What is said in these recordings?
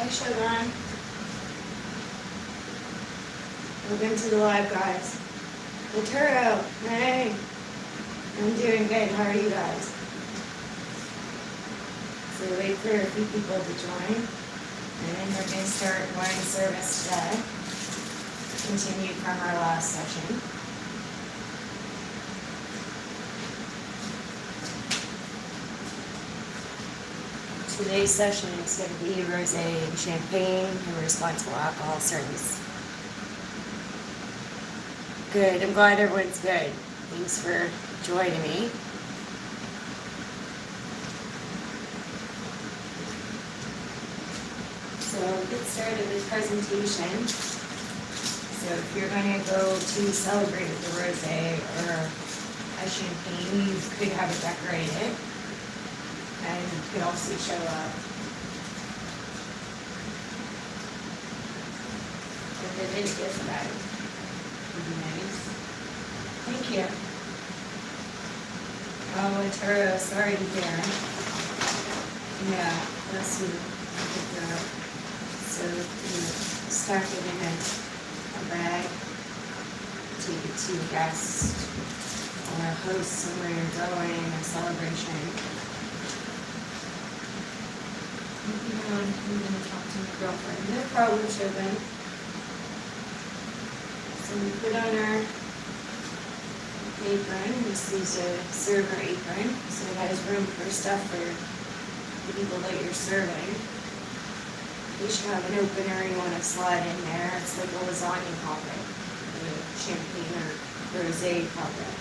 Hi, Shogun. Welcome to the live, guys. Laturo, hey. I'm doing good. How are you guys? So wait for a few people to join. And then we're going to start morning service today. Continue from our last session. Today's session is going to be rosé and champagne and responsible alcohol service. Good. I'm glad everyone's good. Thanks for joining me. So I'll get started with presentation. So if you're going to go to celebrate with a rosé or a champagne, you could have it decorated. And you could also show up. And then in a gift bag would be nice. Thank you. Oh, Turo, sorry to hear. Yeah, bless you. So you stack it in a bag, take it to a guest or a host somewhere you're going, a celebration. I'm going to talk to my girlfriend. No problem, Shogun. So we put on our apron. This is a server apron, so it has room for stuff for the people that you're serving. You should have an opener you want to slide in there. It's like a lasagna pocket, a champagne or rosé pocket.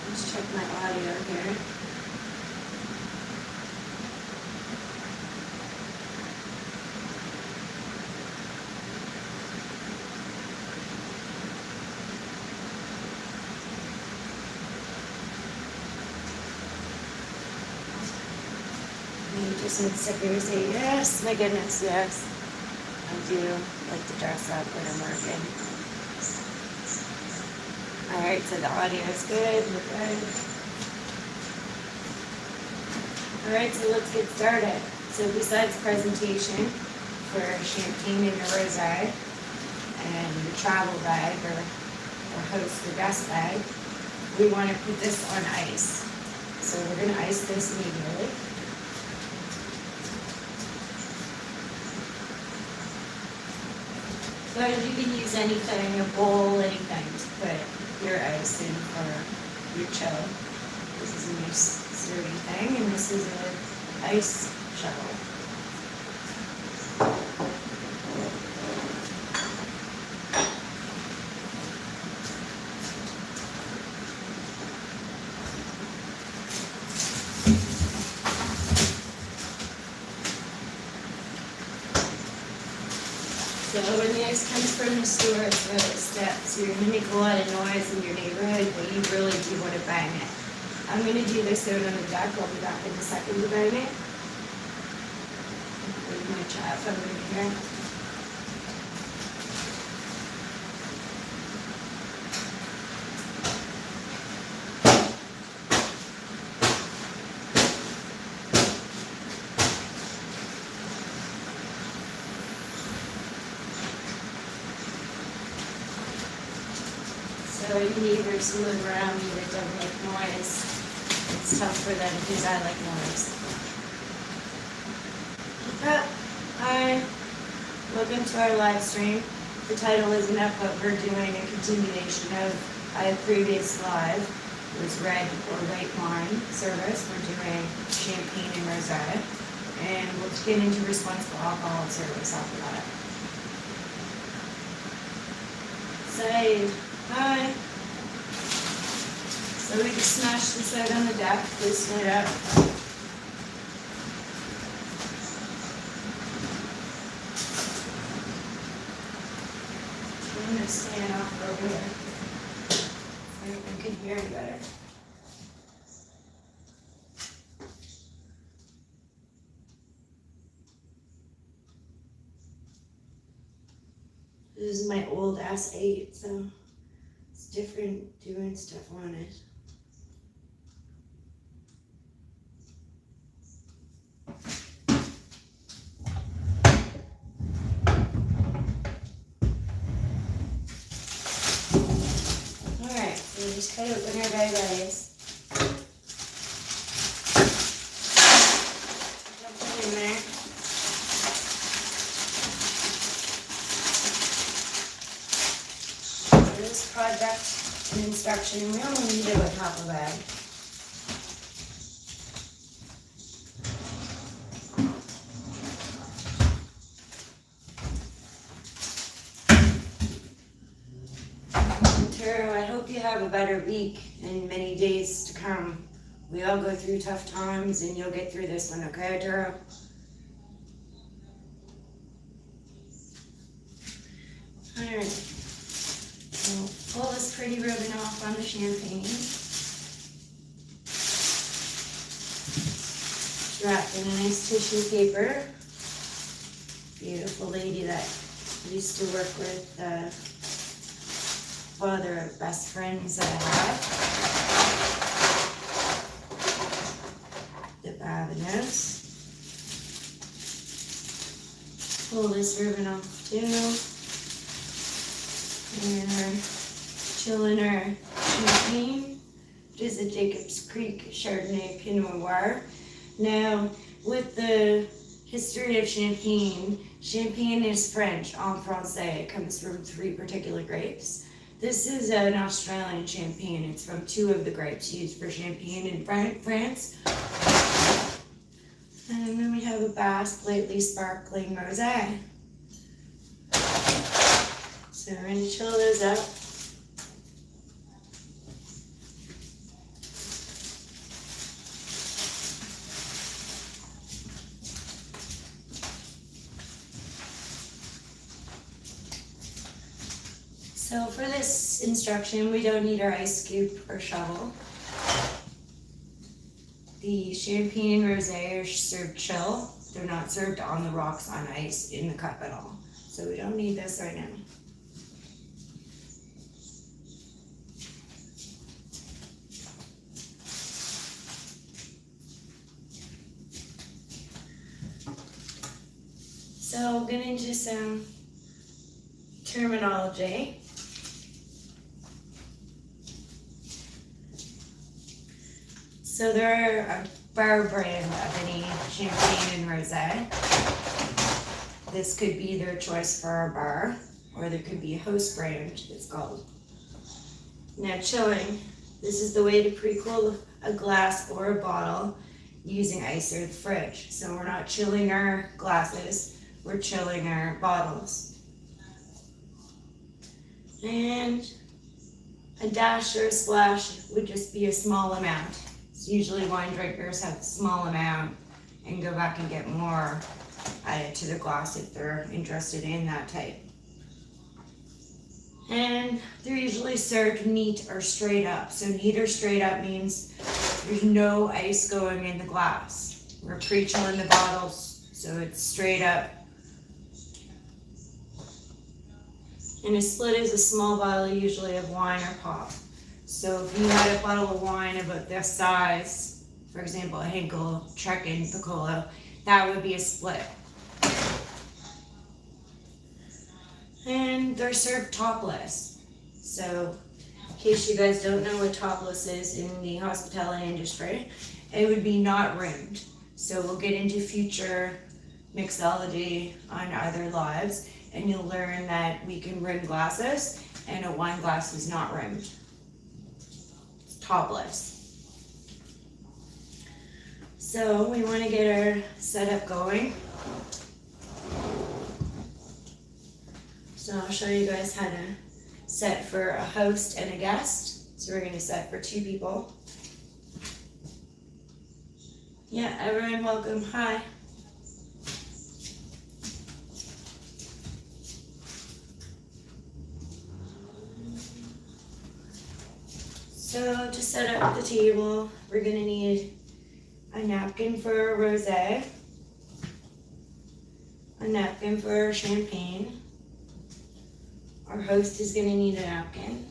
Let's check my audio here. You just need to sit here and say, yes, my goodness, yes. I do like to dress up when I'm working. Alright, so the audio is good, we're good. Alright, so let's get started. So besides presentation for champagne and a rosé and the travel bag or host or guest bag, we want to put this on ice. So we're going to ice this immediately. But you can use anything, a bowl, anything to put your ice in for your chill. This is a nice sturdy thing, and this is an ice shovel. So when the ice comes from the store, it's got steps. You're going to make a lot of noise in your neighborhood, but you really do want to bang it. I'm going to do this out on the deck. I'll be back in a second to bang it. Leave my chaff over here. So any neighbors who live around me that don't make noise, it's tough for them because I like noise. Hi, welcome to our live stream. The title isn't up, but we're doing a continuation of a previous live. It was red or white wine service. We're doing champagne and rosé, and we'll get into responsible alcohol service after that. Say hi. So we just smashed this out on the deck, loosen it up. I'm going to stand off over here so everyone can hear me better. This is my old S8, so it's different doing stuff on it. Cut open our bye-byes. Dump it in there. For this project and instruction, we only need it with half a bag. I hope you have a better week and many days to come. We all go through tough times and you'll get through this one, okay, Turo? Alright. So pull this pretty ribbon off on the champagne. Wrapped in a nice tissue paper. Beautiful lady that used to work with father of best friends that I have. The Babinos. Pull this ribbon off too. And we're chilling our champagne, which is a Jacob's Creek Chardonnay Pinot Noir. Now, with the history of champagne, champagne is French, en français. It comes from 3 particular grapes. This is an Australian champagne. It's from 2 of the grapes used for champagne in France. And then we have a Basque Lately Sparkling Rosè. So we're going to chill those up. So for this instruction, we don't need our ice scoop or shovel. The champagne and rosé are served chill. They're not served on the rocks on ice in the cup at all. So we don't need this right now. So we'll get into some terminology. So they're a bar brand of any champagne and rosé. This could be their choice for our bar, or there could be a host brand, it's called. Now chilling, this is the way to pre-cool a glass or a bottle using ice or the fridge. So we're not chilling our glasses, we're chilling our bottles. And a dash or a splash would just be a small amount. Usually wine drinkers have a small amount and go back and get more added to the glass if they're interested in that type. And they're usually served neat or straight up. So neat or straight up means there's no ice going in the glass. We're pre-chilling the bottles, so it's straight up. And a split is a small bottle usually of wine or pop. So if you had a bottle of wine about this size, for example, a Henkel, Trecken, Piccolo, that would be a split. And they're served topless. So in case you guys don't know what topless is in the hospitality industry, it would be not rimmed. So we'll get into future mixology on other lives, and you'll learn that we can rim glasses, and a wine glass is not rimmed. Topless. So we want to get our setup going. So I'll show you guys how to set for a host and a guest. So we're going to set for 2 people. Yeah, everyone welcome. Hi. So to set up the table, we're going to need a napkin for a rosé, a napkin for champagne. Our host is going to need a napkin,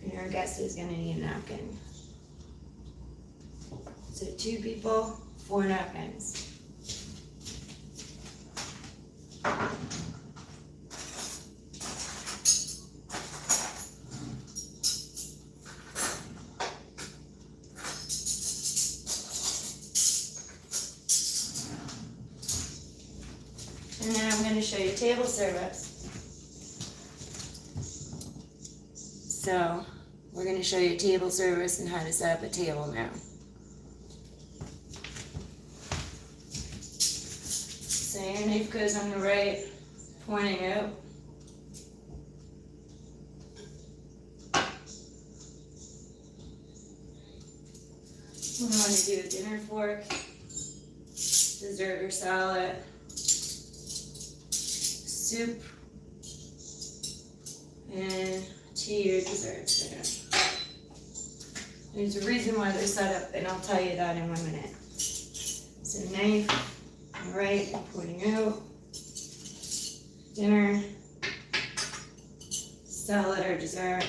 and our guest is going to need a napkin. So 2 people, 4 napkins. show you table service. So we're going to show you table service and how to set up a table now. So your knife goes on the right, pointing out. We want to do a dinner fork, dessert or salad, soup, and tea or dessert. There's a reason why they're set up, and I'll tell you that in 1 minute. So knife, on the right, pointing out, dinner, salad or dessert,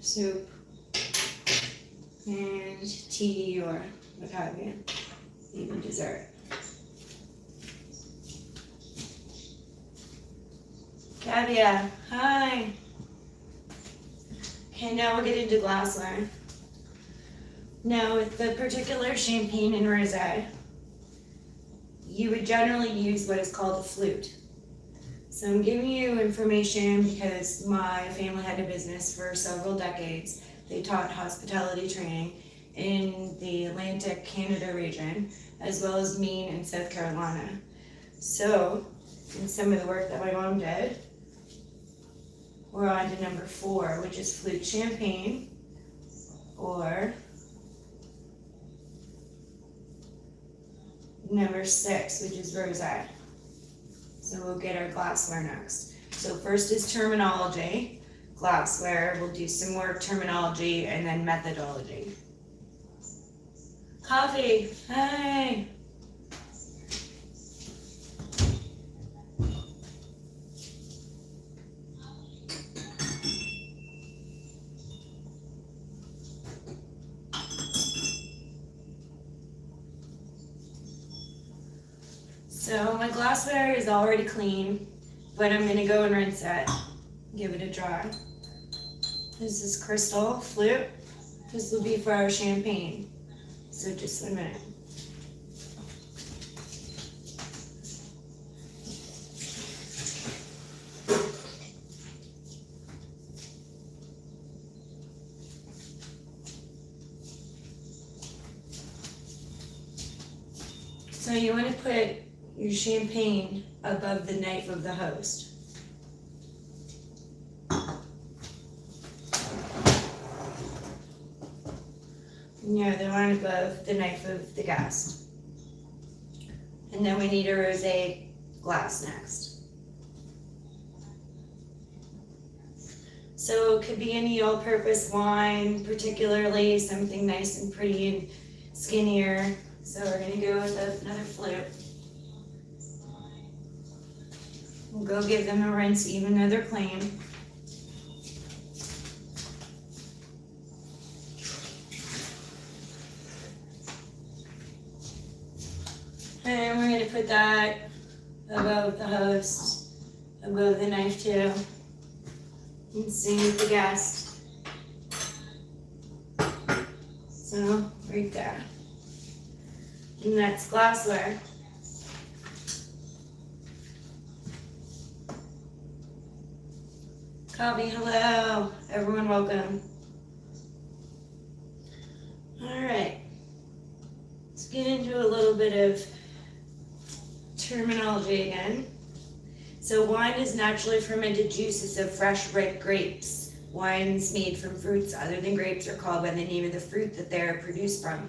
soup, and tea or what have you, even dessert. Gabia, hi. Okay, now we'll get into glassware. Now with the particular champagne and rosé, you would generally use what is called a flute. So I'm giving you information because my family had a business for several decades. They taught hospitality training in the Atlantic Canada region, as well as Maine and South Carolina. So, in some of the work that my mom did, we're on to number 4, which is flute champagne, or number 6, which is rosé. So we'll get our glassware next. So first is terminology. Glassware, we'll do some more terminology and then methodology. Coffee, hi. So my glassware is already clean, but I'm gonna go and rinse it, give it a dry. This is crystal flute. This will be for our champagne. So just 1 minute. So you want to put your champagne above the knife of the host. No, the one above the knife of the guest. And then we need a rosé glass next. So it could be any all-purpose wine, particularly something nice and pretty and skinnier. So we're gonna go with another flute. We'll go give them a rinse even though they're clean. And we're going to put that above the host, above the knife too, and same with the guest. So, right there. And that's glassware. Copy, hello. Everyone welcome. All right. Let's get into a little bit of terminology again. So wine is naturally fermented juices of fresh, ripe grapes. Wines made from fruits other than grapes are called by the name of the fruit that they are produced from.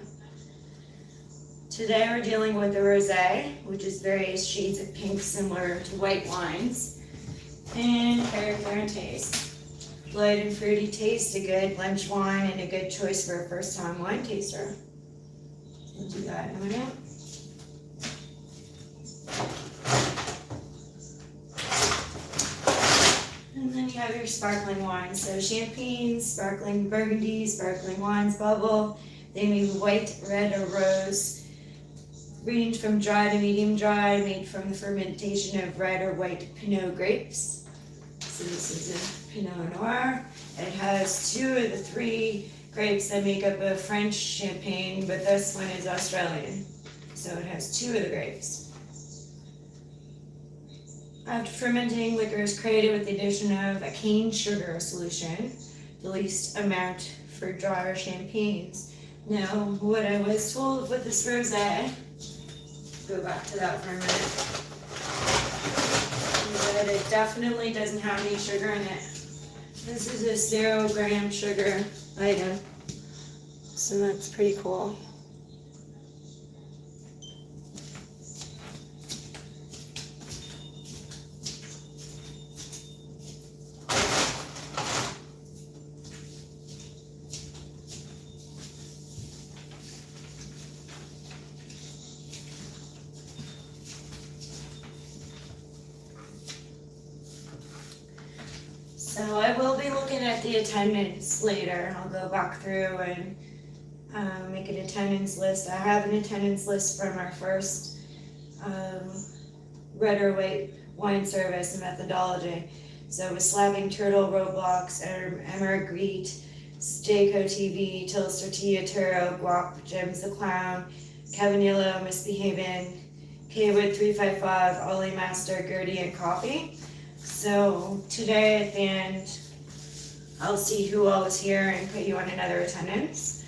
Today we're dealing with the rosé, which is various shades of pink similar to white wines, and character and taste. Light and fruity taste, a good lunch wine, and a good choice for a first-time wine taster. We'll do that in a minute. And then you have your sparkling wines. So champagne, sparkling burgundy, sparkling wines, bubble. They may be white, red, or rose. Range from dry to medium dry, made from the fermentation of red or white Pinot grapes. So this is a Pinot Noir. It has 2 of the 3 grapes that make up a French champagne, but this one is Australian. So it has 2 of the grapes. After fermenting, liquor is created with the addition of a cane sugar solution, the least amount for drier champagnes. Now, what I was told with this rosé, go back to that for a minute, is that it definitely doesn't have any sugar in it. This is a 0-gram sugar item, so that's pretty cool. So I will be looking at the attendance later. I'll go back through and make an attendance list. I have an attendance list from our first red or white wine service and methodology. So it was Slapping Turtle, Roblox, Emergreet, Jayco TV, Tillis Tortilla, Turo, Guap, Jim's the Clown, Kevin Yellow, Misbehaving, K-Wood 355, Ollie Master, Gertie, and Coffee. So today at the end, I'll see who all was here and put you on another attendance.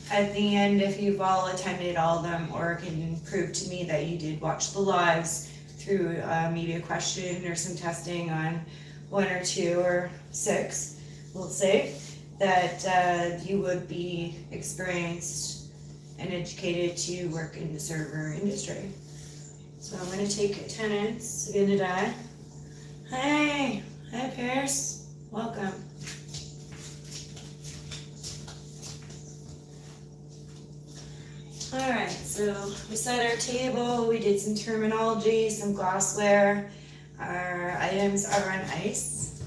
At the end, if you've all attended all of them or can prove to me that you did watch the lives through maybe a question or some testing on 1 or 2 or 6, we'll say, that you would be experienced and educated to work in the server industry. So I'm going to take attendance again today. Hey, hi Pierce, welcome. Alright, so we set our table, we did some terminology, some glassware. Our items are on ice.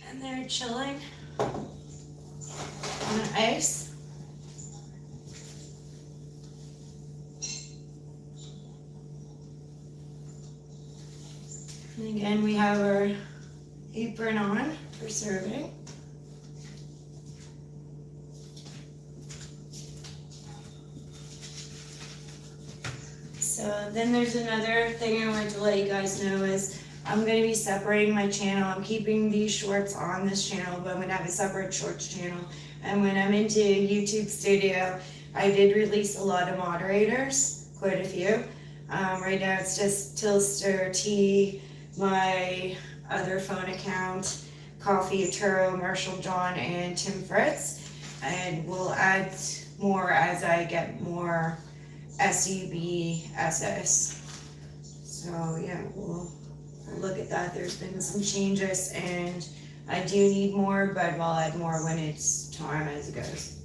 And they're chilling on ice. And again, we have our apron on for serving. So then there's another thing I wanted to let you guys know is I'm going to be separating my channel. I'm keeping these shorts on this channel, but I'm going to have a separate shorts channel. And when I'm into YouTube Studio, I did release a lot of moderators, quite a few. Right now it's just Tilster T, my other phone account, Coffee, Turo, Marshall John, and Tim Fritz. And we'll add more as I get more SUBSS. So yeah, we'll look at that. There's been some changes and I do need more, but I'll add more when it's time as it goes.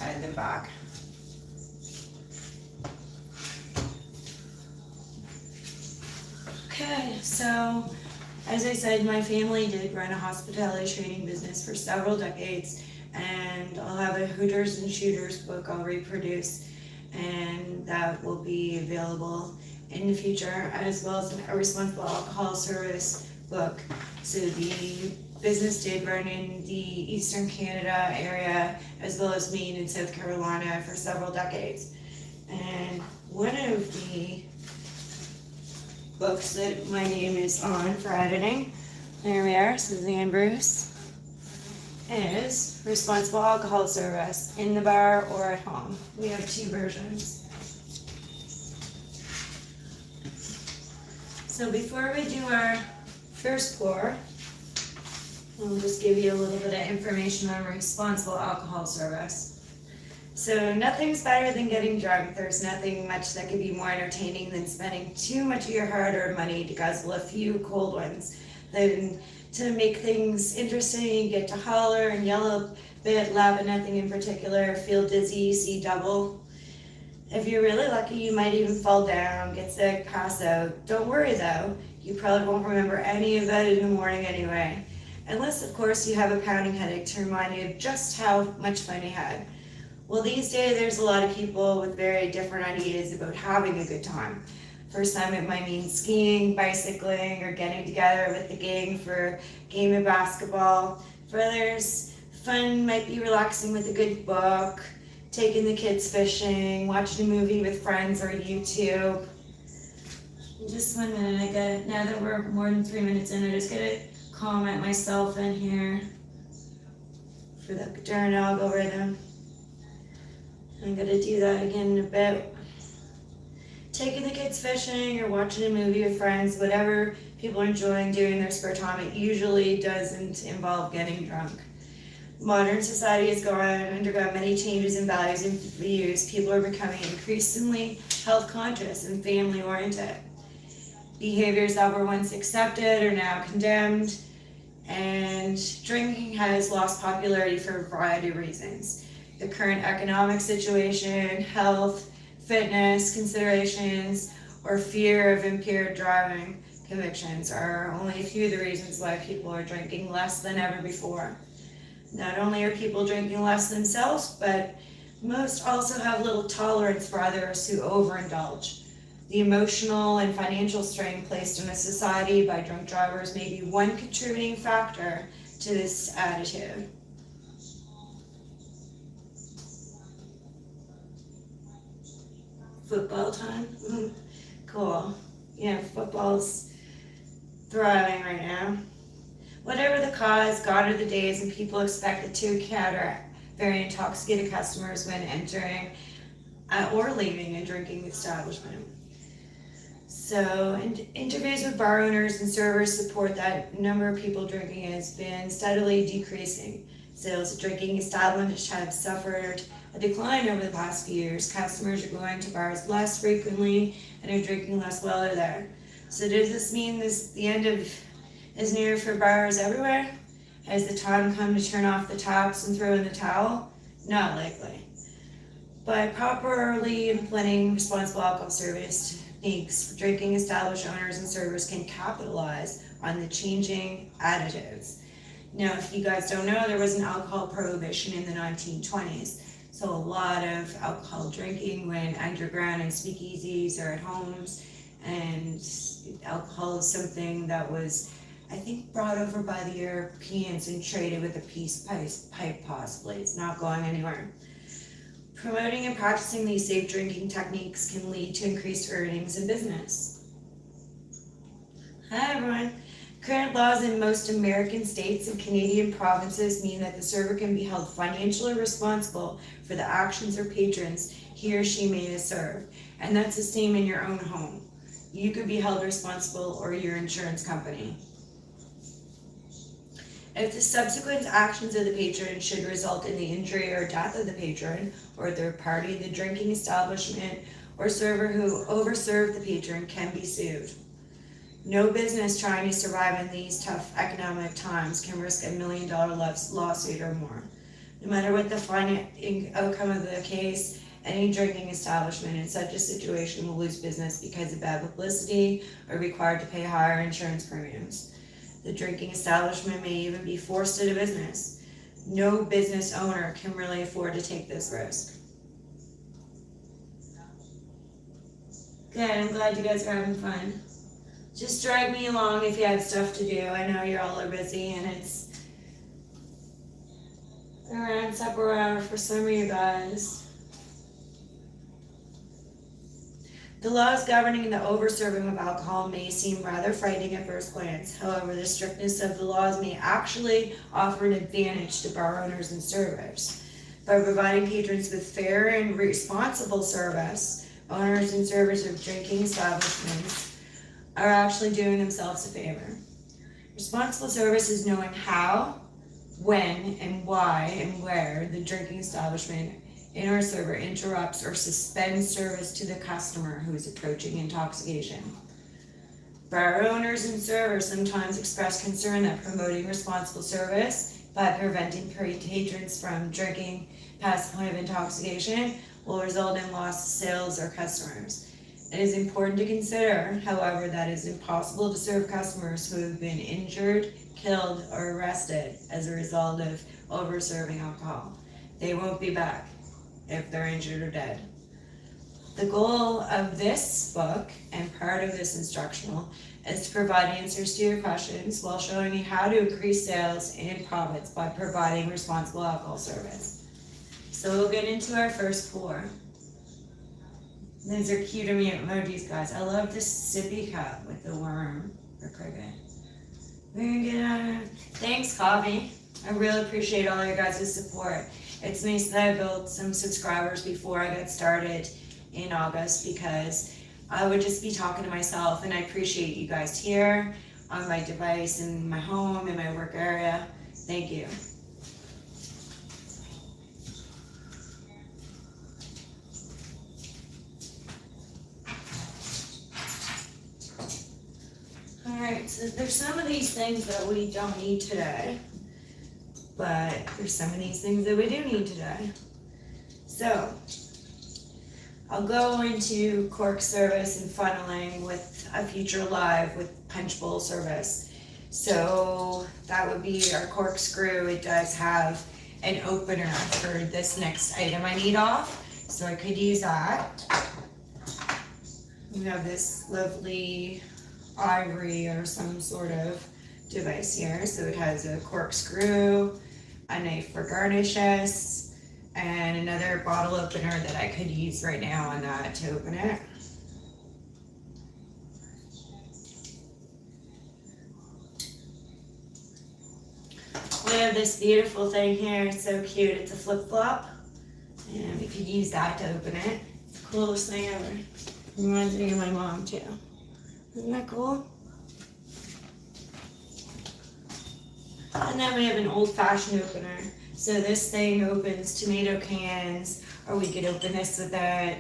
Add them back. Okay, so as I said, my family did run a hospitality training business for several decades, and I'll have a Hooters and Shooters book I'll reproduce, and that will be available in the future, as well as a responsible alcohol service book. So the business did run in the Eastern Canada area, as well as Maine and South Carolina for several decades. And one of the books that my name is on for editing, there we are, Suzanne Bruce, is Responsible Alcohol Service in the bar or at home. We have 2 versions. So before we do our first pour, I'll just give you a little bit of information on responsible alcohol service. So nothing's better than getting drunk. There's nothing much that could be more entertaining than spending too much of your hard-earned money to guzzle a few cold ones. Then to make things interesting, you get to holler and yell a bit, laugh at nothing in particular, feel dizzy, see double. If you're really lucky, you might even fall down, get sick, pass out. Don't worry though, you probably won't remember any of that in the morning anyway. Unless, of course, you have a pounding headache to remind you of just how much fun you had. Well, these days, there's a lot of people with very different ideas about having a good time. For some, it might mean skiing, bicycling, or getting together with the gang for a game of basketball. For others, fun might be relaxing with a good book, taking the kids fishing, watching a movie with friends or YouTube. Just 1 minute, now that we're more than 3 minutes in, I just gotta comment myself in here for the darn algorithm. I'm gonna do that again in a bit. Taking the kids fishing or watching a movie with friends, whatever people are enjoying doing in their spare time, it usually doesn't involve getting drunk. Modern society has undergone many changes in values and views. People are becoming increasingly health conscious and family oriented. Behaviors that were once accepted are now condemned, and drinking has lost popularity for a variety of reasons. The current economic situation, health, fitness considerations, or fear of impaired driving convictions are only a few of the reasons why people are drinking less than ever before. Not only are people drinking less themselves, but most also have little tolerance for others who overindulge. The emotional and financial strain placed on a society by drunk drivers may be one contributing factor to this attitude. Football time? Cool. Yeah, football's thriving right now. Whatever the cause, gone are the days and people expected to encounter very intoxicated customers when entering or leaving a drinking establishment. So, interviews with bar owners and servers support that number of people drinking has been steadily decreasing. Sales of drinking establishments have suffered a decline over the past few years. Customers are going to bars less frequently and are drinking less while they're there. So does this mean the end is near for bars everywhere? Has the time come to turn off the taps and throw in the towel? Not likely. By properly implementing responsible alcohol service techniques, drinking establishment owners and servers can capitalize on the changing attitudes. Now, if you guys don't know, there was an alcohol prohibition in the 1920s. So a lot of alcohol drinking went underground in speakeasies or at homes, and alcohol is something that was, I think, brought over by the Europeans and traded with a peace pipe possibly. It's not going anywhere. Promoting and practicing these safe drinking techniques can lead to increased earnings in business. Hi everyone. Current laws in most American states and Canadian provinces mean that the server can be held financially responsible for the actions or patrons he or she may have served, and that's the same in your own home. You could be held responsible, or your insurance company. If the subsequent actions of the patron should result in the injury or death of the patron or third party, the drinking establishment or server who overserved the patron can be sued. No business trying to survive in these tough economic times can risk $1 million lawsuit or more. No matter what the outcome of the case, any drinking establishment in such a situation will lose business because of bad publicity or required to pay higher insurance premiums. The drinking establishment may even be forced out of business. No business owner can really afford to take this risk. Good, I'm glad you guys are having fun. Just drag me along if you have stuff to do. I know you're all are busy and it's around supper hour for some of you guys. The laws governing the overserving of alcohol may seem rather frightening at first glance. However, the strictness of the laws may actually offer an advantage to bar owners and servers. By providing patrons with fair and responsible service, owners and servers of drinking establishments are actually doing themselves a favor. Responsible service is knowing how, when, and why, and where the drinking establishment or server interrupts or suspends service to the customer who is approaching intoxication. Bar owners and servers sometimes express concern that promoting responsible service by preventing patrons from drinking past the point of intoxication will result in lost sales or customers. It is important to consider, however, that it is impossible to serve customers who have been injured, killed, or arrested as a result of over-serving alcohol. They won't be back if they're injured or dead. The goal of this book and part of this instructional is to provide answers to your questions while showing you how to increase sales and profits by providing responsible alcohol service. So we'll get into our first 4. These are cute emojis, guys. I love this sippy cup with the worm or cricket. Very good. Thanks, Coffee. I really appreciate all your guys' support. It's nice that I built some subscribers before I got started in August because I would just be talking to myself, and I appreciate you guys here on my device, in my home, in my work area. Thank you. Alright, so there's some of these things that we don't need today, but there's some of these things that we do need today. So, I'll go into cork service and funneling with a future live with punch bowl service. So that would be our corkscrew. It does have an opener for this next item I need off, so I could use that. We have this lovely ivory or some sort of device here. So it has a corkscrew, a knife for garnishes, and another bottle opener that I could use right now on that to open it. We have this beautiful thing here. It's so cute. It's a flip-flop, and we could use that to open it. It's the coolest thing ever. Reminds me of my mom too. Isn't that cool? And then we have an old-fashioned opener. So this thing opens tomato cans, or we could open this with it.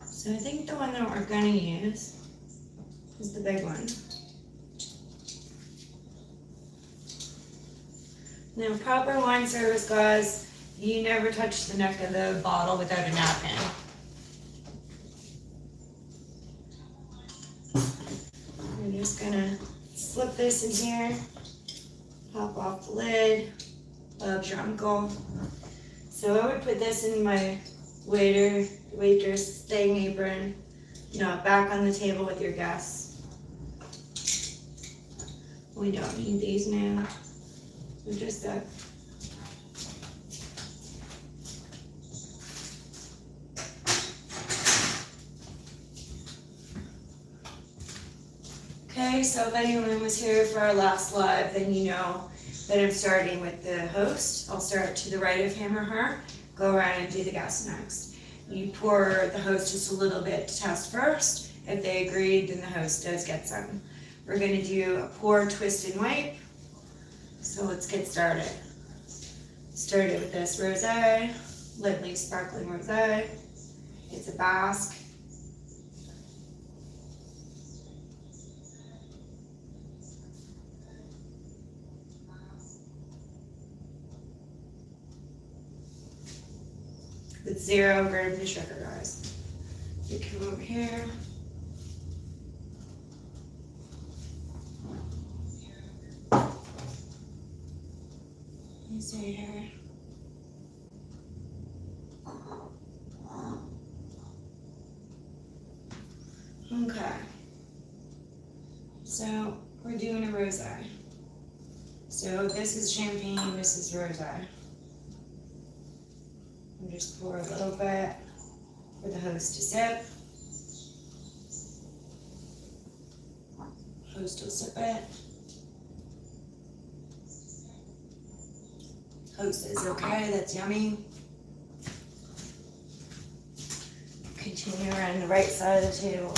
So I think the one that we're gonna use is the big one. Now, proper wine service, guys, you never touch the neck of the bottle without a napkin. I'm just gonna slip this in here, pop off the lid. Loves your uncle. So I would put this in my waitress thing apron, not back on the table with your guests. We don't need these now. We're just that. Okay, so if anyone was here for our last live, then you know that I'm starting with the host. I'll start to the right of him or her, go around and do the guest next. You pour the host just a little bit to test first. If they agreed, then the host does get some. We're gonna do a pour, twist, and wipe. So let's get started. Started with this Rosè, Lindley Sparkling Rosè. It's a Basque. With 0 grams of sugar, guys. You come over here. You see here. Okay. So we're doing a Rosè. So this is champagne, this is Rosè. And just pour a little bit for the host to sip. Host will sip it. Host says, okay, that's yummy. Continue around the right side of the table.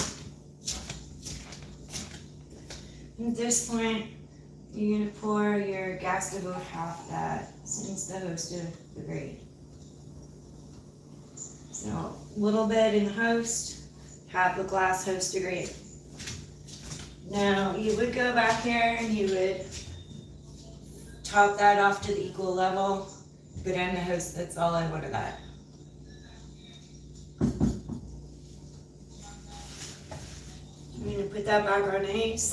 At this point, you're gonna pour your gas to both half of that, since the host agreed. So a little bit in the host, half the glass host agreed. Now you would go back here and you would top that off to the equal level, go down the host, that's all I would have got. I'm gonna put that back on ice.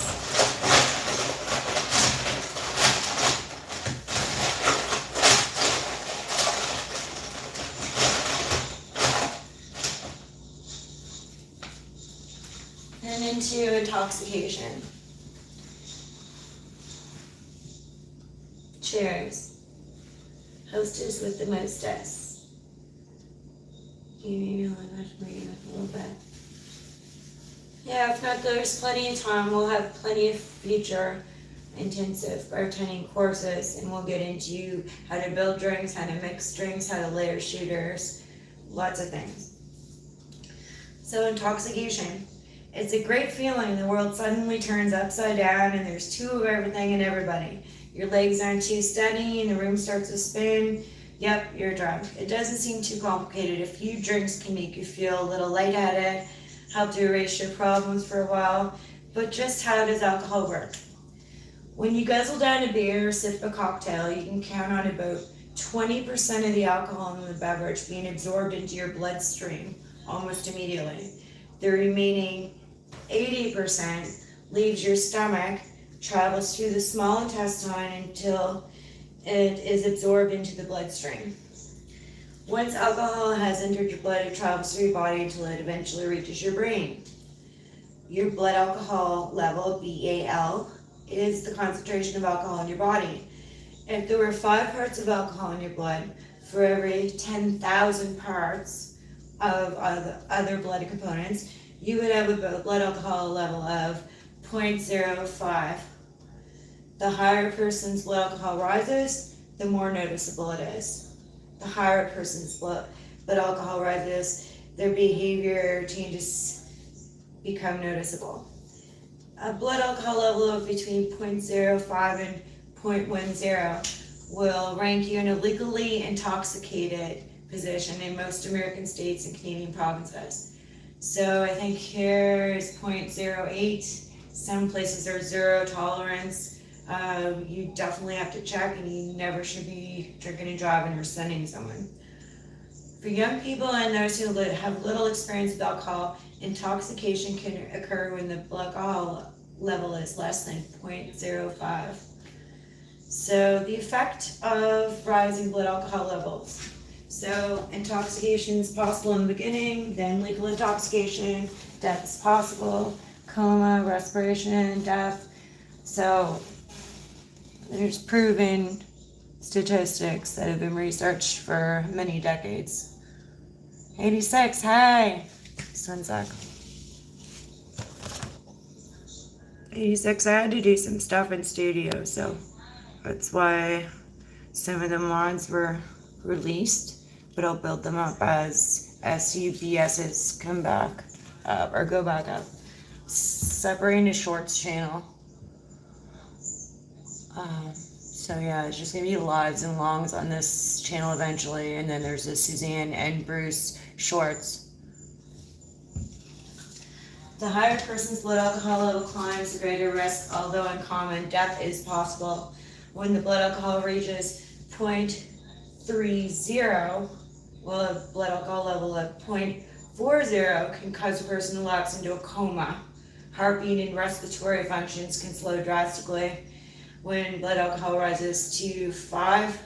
And into intoxication. Cheers. Hostess with the mostess. Maybe only have to bring it up a little bit. Yeah, if not, there's plenty of time. We'll have plenty of future intensive bartending courses, and we'll get into how to build drinks, how to mix drinks, how to layer shooters, lots of things. So intoxication. It's a great feeling. The world suddenly turns upside down and there's two of everything and everybody. Your legs aren't too steady and the room starts to spin. Yep, you're drunk. It doesn't seem too complicated. A few drinks can make you feel a little lightheaded, help to erase your problems for a while. But just how does alcohol work? When you guzzle down a beer or sip a cocktail, you can count on about 20% of the alcohol in the beverage being absorbed into your bloodstream almost immediately. The remaining 80% leaves your stomach, travels through the small intestine until it is absorbed into the bloodstream. Once alcohol has entered your blood, it travels through your body until it eventually reaches your brain. Your blood alcohol level, BAL, is the concentration of alcohol in your body. If there were 5 parts of alcohol in your blood for every 10,000 parts of other blood components, you would have a blood alcohol level of 0.05. The higher a person's blood alcohol rises, the more noticeable it is. The higher a person's blood alcohol rises, their behavior changes become noticeable. A blood alcohol level of between 0.05 and 0.10 will rank you in a legally intoxicated position in most American states and Canadian provinces. So I think here is 0.08. Some places are zero tolerance. You definitely have to check, and you never should be drinking and driving or sending someone. For young people and those who have little experience with alcohol, intoxication can occur when the blood alcohol level is less than 0.05. So the effect of rising blood alcohol levels. So intoxication is possible in the beginning, then lethal intoxication, death is possible, coma, respiration, death. So there's proven statistics that have been researched for many decades. 86, hey! Just 1 sec. 86, I had to do some stuff in studio, so that's why some of the mods were released, but I'll build them up as SUBSs come back up, or go back up. Separating the shorts channel. So yeah, it's just gonna be lives and longs on this channel eventually, and then there's the Suzanne and Bruce shorts. The higher a person's blood alcohol level climbs, the greater risk, although uncommon, death is possible. When the blood alcohol reaches 0.30, well, a blood alcohol level of 0.40 can cause a person to lapse into a coma. Heartbeat and respiratory functions can slow drastically. When blood alcohol rises to 50,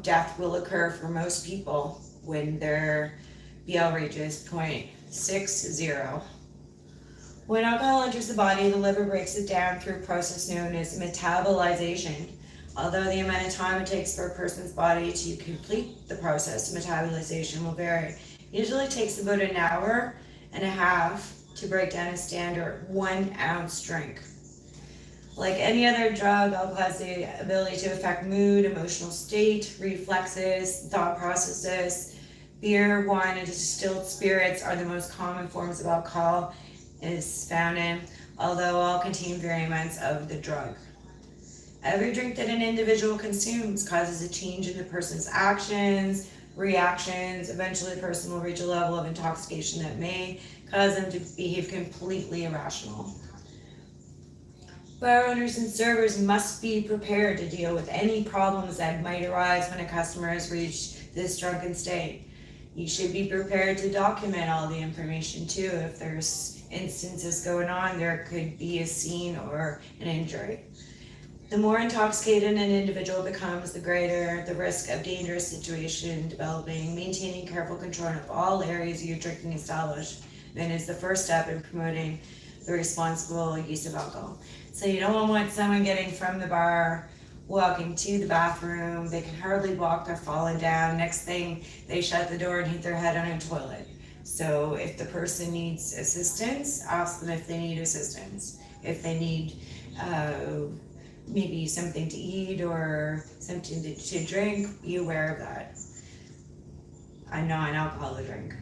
death will occur for most people when their BL reaches 0.60. When alcohol enters the body, the liver breaks it down through a process known as metabolization. Although the amount of time it takes for a person's body to complete the process, metabolization will vary. Usually it takes about an hour and a half to break down a standard 1 ounce drink. Like any other drug, alcohol has the ability to affect mood, emotional state, reflexes, thought processes. Beer, wine, and distilled spirits are the most common forms of alcohol is found in, although all contain variants of the drug. Every drink that an individual consumes causes a change in the person's actions, reactions. Eventually, the person will reach a level of intoxication that may cause them to behave completely irrational. Bar owners and servers must be prepared to deal with any problems that might arise when a customer has reached this drunken state. You should be prepared to document all the information too. If there's instances going on, there could be a scene or an injury. The more intoxicated an individual becomes, the greater the risk of dangerous situation developing. Maintaining careful control of all areas of your drinking establishment is the first step in promoting the responsible use of alcohol. So you don't want someone getting from the bar walking to the bathroom. They can hardly walk, they're falling down. Next thing, they shut the door and hit their head on a toilet. So if the person needs assistance, ask them if they need assistance. If they need maybe something to eat or something to drink, be aware of that. A non-alcoholic drink.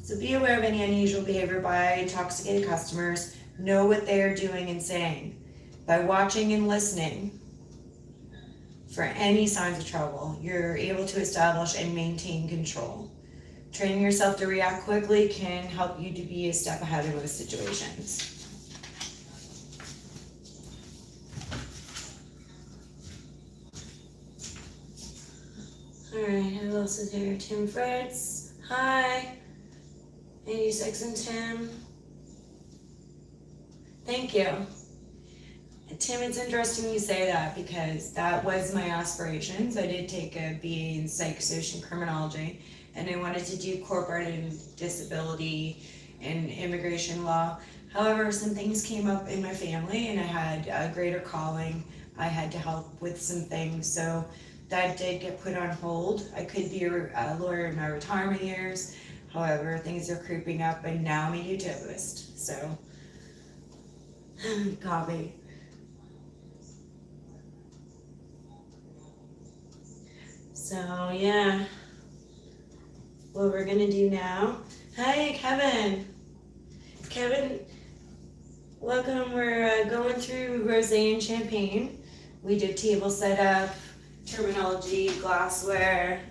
So be aware of any unusual behavior by intoxicated customers. Know what they are doing and saying. By watching and listening for any signs of trouble, you're able to establish and maintain control. Training yourself to react quickly can help you to be a step ahead in those situations. Alright, who else is here? Tim Fritz. Hi. 86 and Tim. Thank you. Tim, it's interesting you say that because that was my aspirations. I did take a BA in psychosocial criminology, and I wanted to do corporate and disability and immigration law. However, some things came up in my family and I had a greater calling. I had to help with some things, so that did get put on hold. I could be a lawyer in my retirement years. However, things are creeping up and now I'm a YouTubeist, so copy. So yeah, what we're gonna do now. Hi, Kevin. Kevin, welcome. We're going through Rosé and Champagne. We did table setup, terminology, glassware.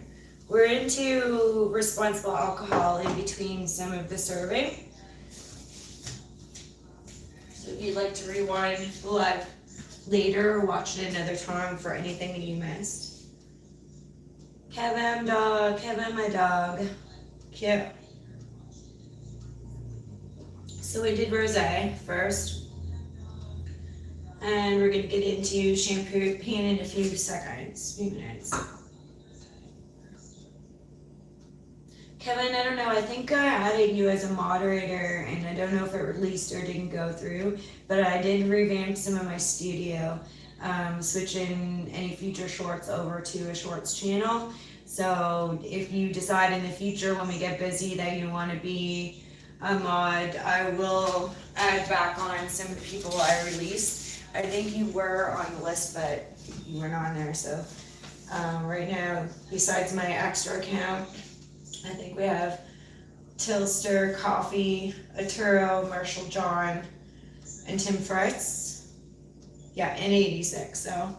We're into responsible alcohol in between some of the serving. So if you'd like to rewind live later or watch it another time for anything that you missed. Kevin, dog. Kevin, my dog. Cute. So we did rosé first. And we're going to get into champagne in a few minutes. Kevin, I don't know, I think I added you as a moderator, and I don't know if it released or didn't go through, but I did revamp some of my studio, switching any future shorts over to a shorts channel. So if you decide in the future when we get busy that you want to be a mod, I will add back on some of the people I released. I think you were on the list, but you weren't on there. So right now, besides my extra account, I think we have Tilster, Coffee, Arturo, Marshall John, and Tim Fritz. Yeah, and 86. So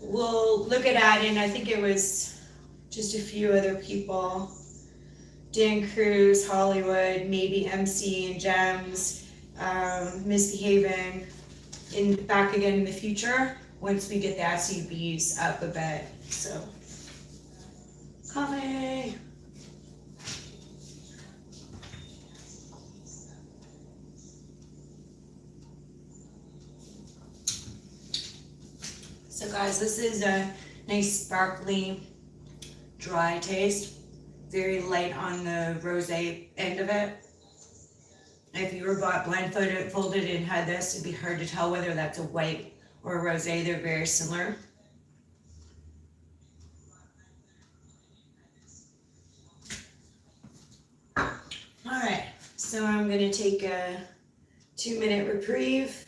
we'll look at adding, I think it was just a few other people. Dan Cruz, Hollywood, maybe MC and Gems, Misbehaving, back again in the future once we get the SUBs up a bit. So, coffee. So guys, this is a nice sparkly, dry taste. Very light on the rosé end of it. If you were blindfolded and had this, it'd be hard to tell whether that's a white or a rosé. They're very similar. All right, so I'm gonna take a 2-minute reprieve.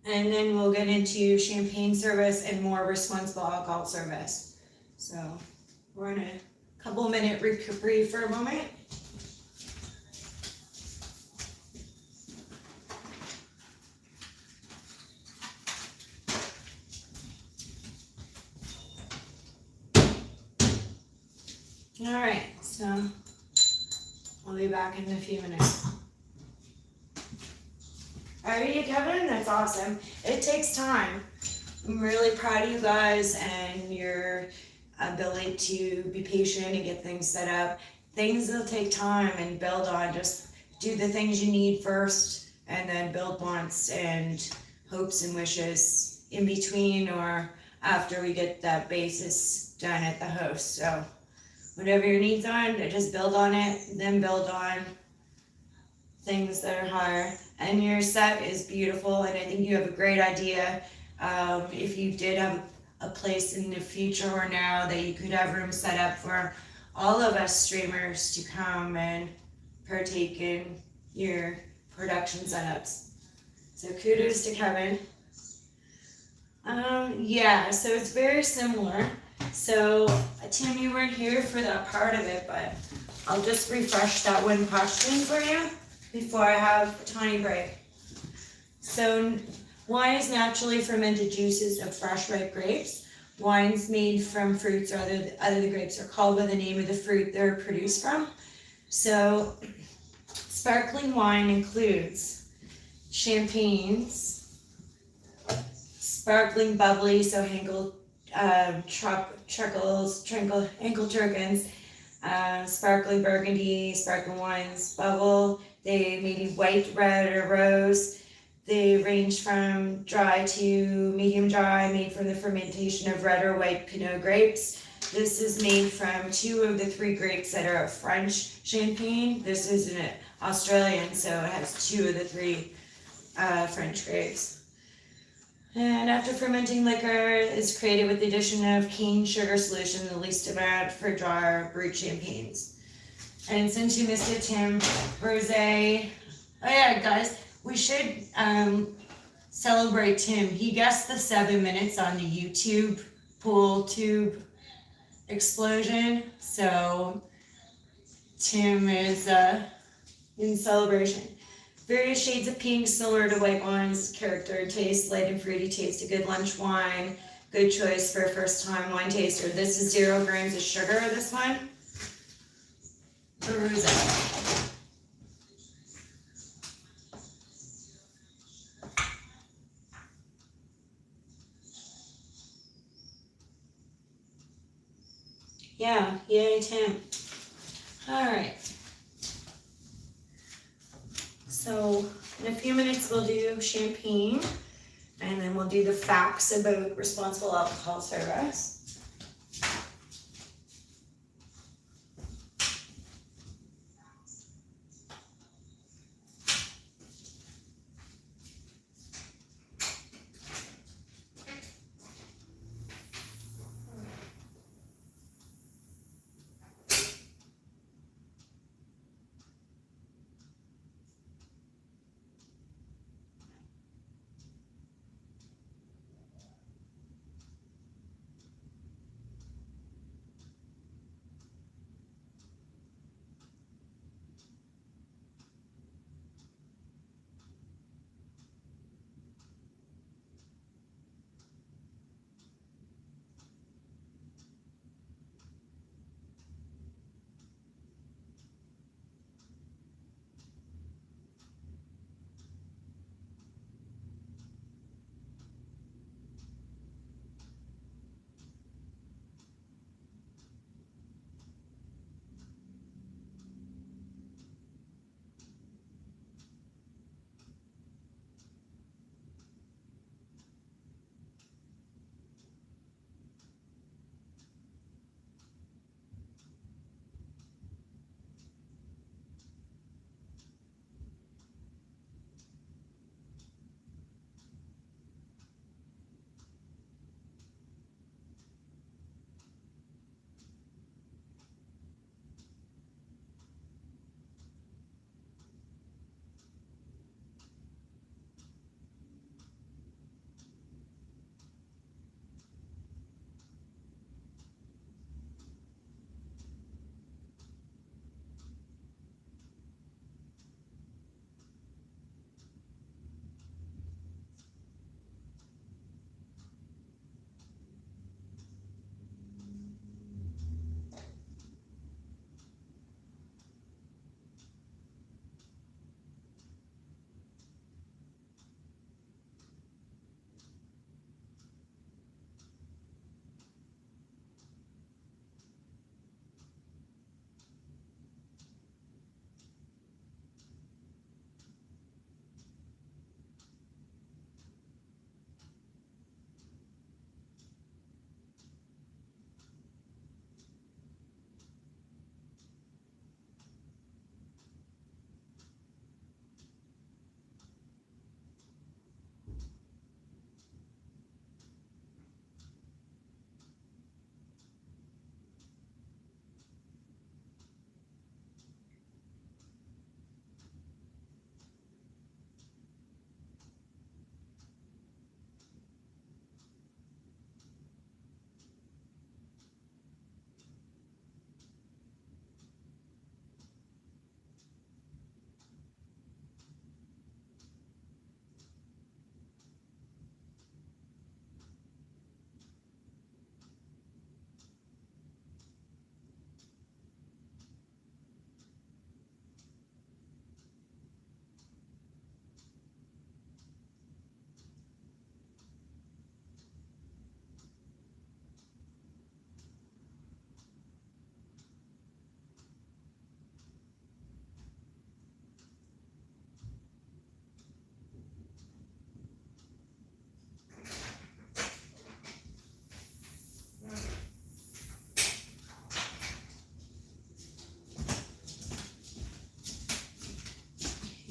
And then we'll get into champagne service and more responsible alcohol service. So we're in a couple minute reprieve for a moment. All right, so I'll be back in a few minutes. Are you, Kevin? That's awesome. It takes time. I'm really proud of you guys and your ability to be patient and get things set up. Things will take time and build on. Just do the things you need first and then build wants and hopes and wishes in between or after we get that basis done at the host. So whatever your needs are, just build on it, then build on things that are higher. And your set is beautiful, and I think you have a great idea. If you did have a place in the future or now that you could have room set up for all of us streamers to come and partake in your production setups. So kudos to Kevin. Yeah, so it's very similar. So Tim, you weren't here for that part of it, but I'll just refresh that one question for you before I have a tiny break. So wine is naturally fermented juices of fresh ripe grapes. Wines made from fruits or other than grapes are called by the name of the fruit they're produced from. So sparkling wine includes champagnes, sparkling bubbly, so Henkel Engeltruckens, sparkling burgundy, sparkling wines, bubble. They may be white, red, or rose. They range from dry to medium dry, made from the fermentation of red or white Pinot grapes. This is made from 2 of the 3 grapes that are French champagne. This is an Australian, so it has 2 of the 3 French grapes. And after fermenting, liquor is created with the addition of cane sugar solution, the least amount for dry or brut champagnes. And since you missed it, Tim, Rosè. Oh yeah, guys, we should celebrate Tim. He guessed the 7 minutes on the YouTube pool tube explosion. So Tim is in celebration. Various shades of pink, similar to white wines, character and taste, light and fruity taste, a good lunch wine, good choice for a first time wine taster. This is 0 grams of sugar, this one. The Rosè. Yeah, yay Tim. Alright. So in a few minutes we'll do champagne, and then we'll do the facts about responsible alcohol service.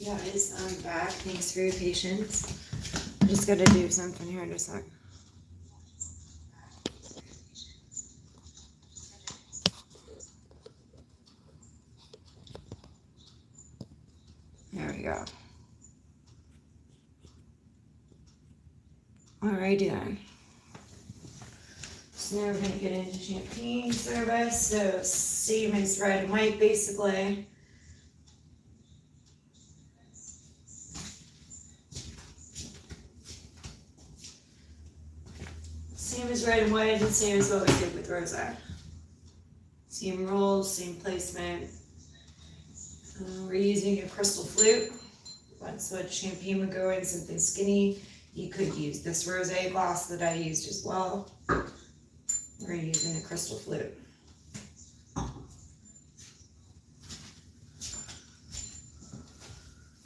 Guys, I'm back. Thanks for your patience. I'm just gonna do something here in a sec. There we go. Alrighty then. So now we're gonna get into champagne service. So same as red and white basically. Same as red and white and same as what we did with Rosè. Same rules, same placement. We're using a crystal flute. That's what champagne would go in, something skinny. You could use this rosé glass that I used as well. We're using a crystal flute.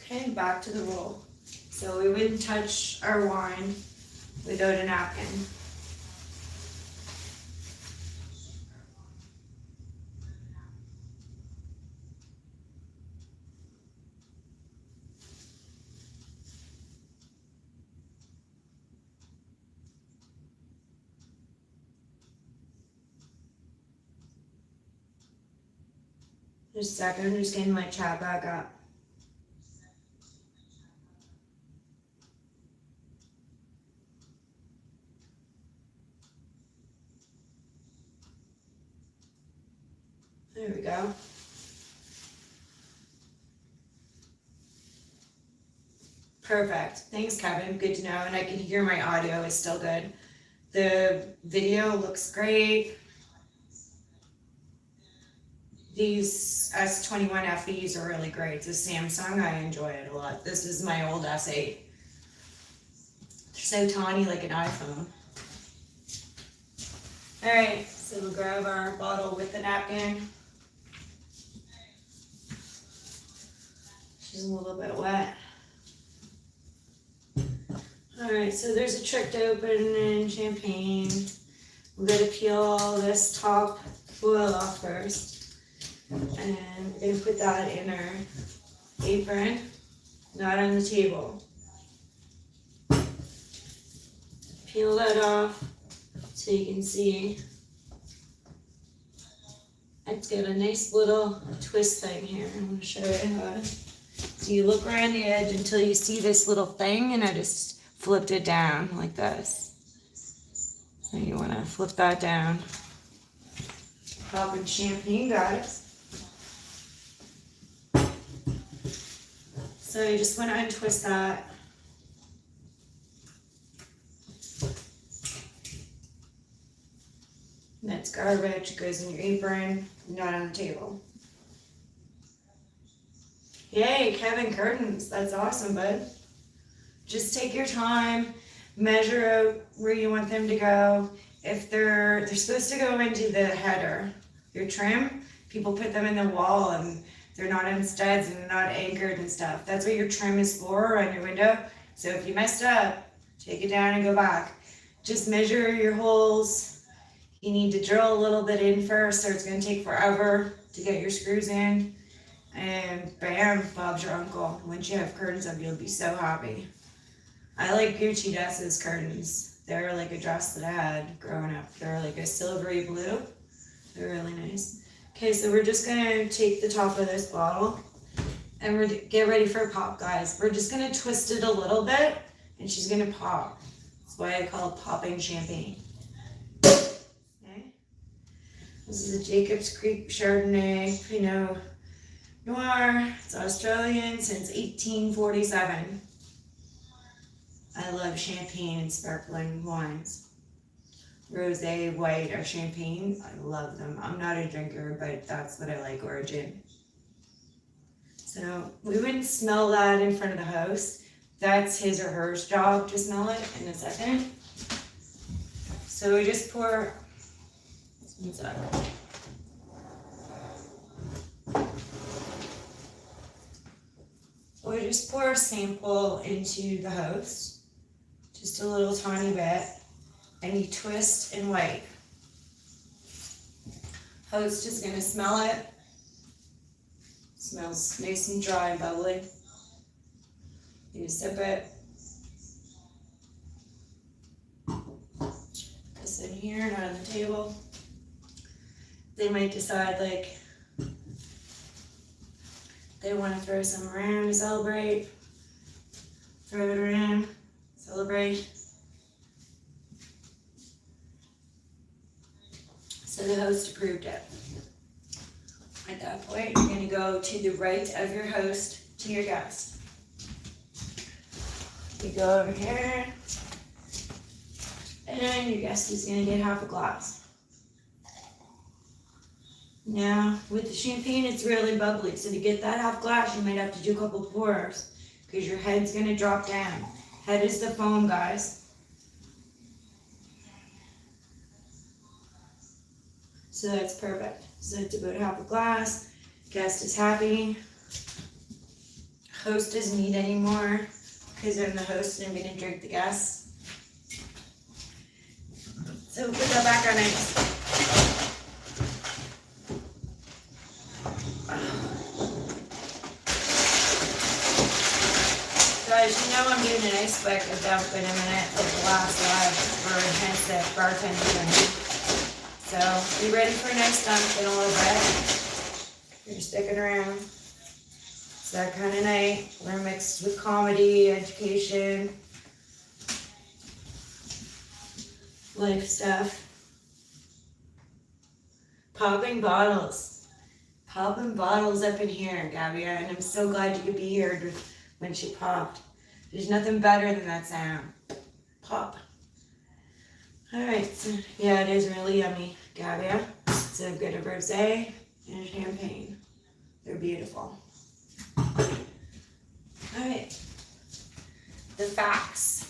Okay, back to the roll. So we wouldn't touch our wine without a napkin. Just a second, I'm just getting my chat back up. There we go. Perfect. Thanks, Kevin. Good to know. And I can hear my audio is still good. The video looks great. These S21 FEs are really great. It's a Samsung. I enjoy it a lot. This is my old S8. They're so tiny, like an iPhone. All right, so we'll grab our bottle with the napkin. She's a little bit wet. All right, so there's a trick to opening champagne. We're gonna peel all this top foil off first. And we're gonna put that in our apron, not on the table. Peel that off so you can see. It's got a nice little twist thing here. I'm gonna show you how to. So you look around the edge until you see this little thing, and I just flipped it down like this. So you wanna flip that down. Popping champagne, guys. So you just want to untwist that. That's garbage, it goes in your apron, not on the table. Yay, Kevin, curtains, that's awesome, bud. Just take your time, measure out where you want them to go. If they're supposed to go into the header, your trim, people put them in the wall and they're not on studs and they're not anchored and stuff. That's what your trim is for on your window. So if you messed up, take it down and go back. Just measure your holes. You need to drill a little bit in first, or it's gonna take forever to get your screws in. And bam, Bob's your uncle. Once you have curtains up, you'll be so happy. I like Gucci Dessa's curtains. They're like a dress that I had growing up. They're like a silvery blue. They're really nice. Okay, so we're just gonna take the top of this bottle and we're get ready for a pop, guys. We're just gonna twist it a little bit and she's gonna pop. That's why I call it popping champagne. Okay. This is a Jacob's Creek Chardonnay Pinot Noir. It's Australian since 1847. I love champagne and sparkling wines. Rosé, white, or champagne, I love them. I'm not a drinker, but that's what I like, or a gin. So we wouldn't smell that in front of the host. That's his or her job to smell it in a second. So we just pour, we just pour a sample into the host, just a little tiny bit. And you twist and wipe. Host is gonna smell it. Smells nice and dry and bubbly. You sip it. This in here, not on the table. They might decide like they want to throw some around to celebrate. Throw it around, celebrate. So the host approved it. At that point, you're going to go to the right of your host to your guest. You go over here, and your guest is going to get half a glass. Now, with the champagne, it's really bubbly, so to get that half glass, you might have to do a couple pours, because your head's going to drop down. Head is the foam, guys. So that's perfect. So it's about half a glass. Guest is happy. Host doesn't need any more, because I'm the host and I'm going to drink the guests. So put that back on ice. Guys, you know I'm doing an ice bucket dump in a minute, like the last live for intensive bartending. So be ready for an ice dump in a little bit. You're sticking around. It's that kind of night. We're mixed with comedy, education, life stuff. Popping bottles. Popping bottles up in here, Gabia, and I'm so glad you could be here when she popped. There's nothing better than that sound. Pop. Alright, so yeah, it is really yummy, Gabia. It's a bit of rosé and champagne. They're beautiful. Alright, the facts.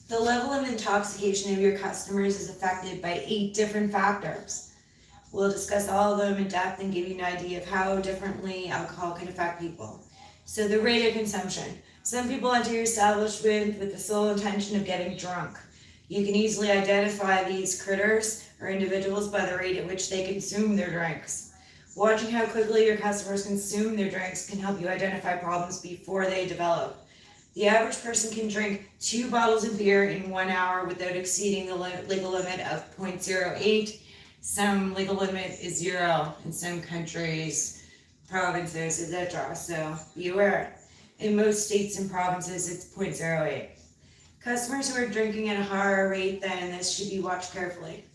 The level of intoxication of your customers is affected by 8 different factors. We'll discuss all of them in depth and give you an idea of how differently alcohol can affect people. So the rate of consumption. Some people enter your establishment with the sole intention of getting drunk. You can easily identify these critters or individuals by the rate at which they consume their drinks. Watching how quickly your customers consume their drinks can help you identify problems before they develop. The average person can drink 2 bottles of beer in 1 hour without exceeding the legal limit of 0.08. Some legal limit is 0 in some countries, provinces, etc. So be aware. In most states and provinces, it's 0.08. Customers who are drinking at a higher rate than this should be watched carefully.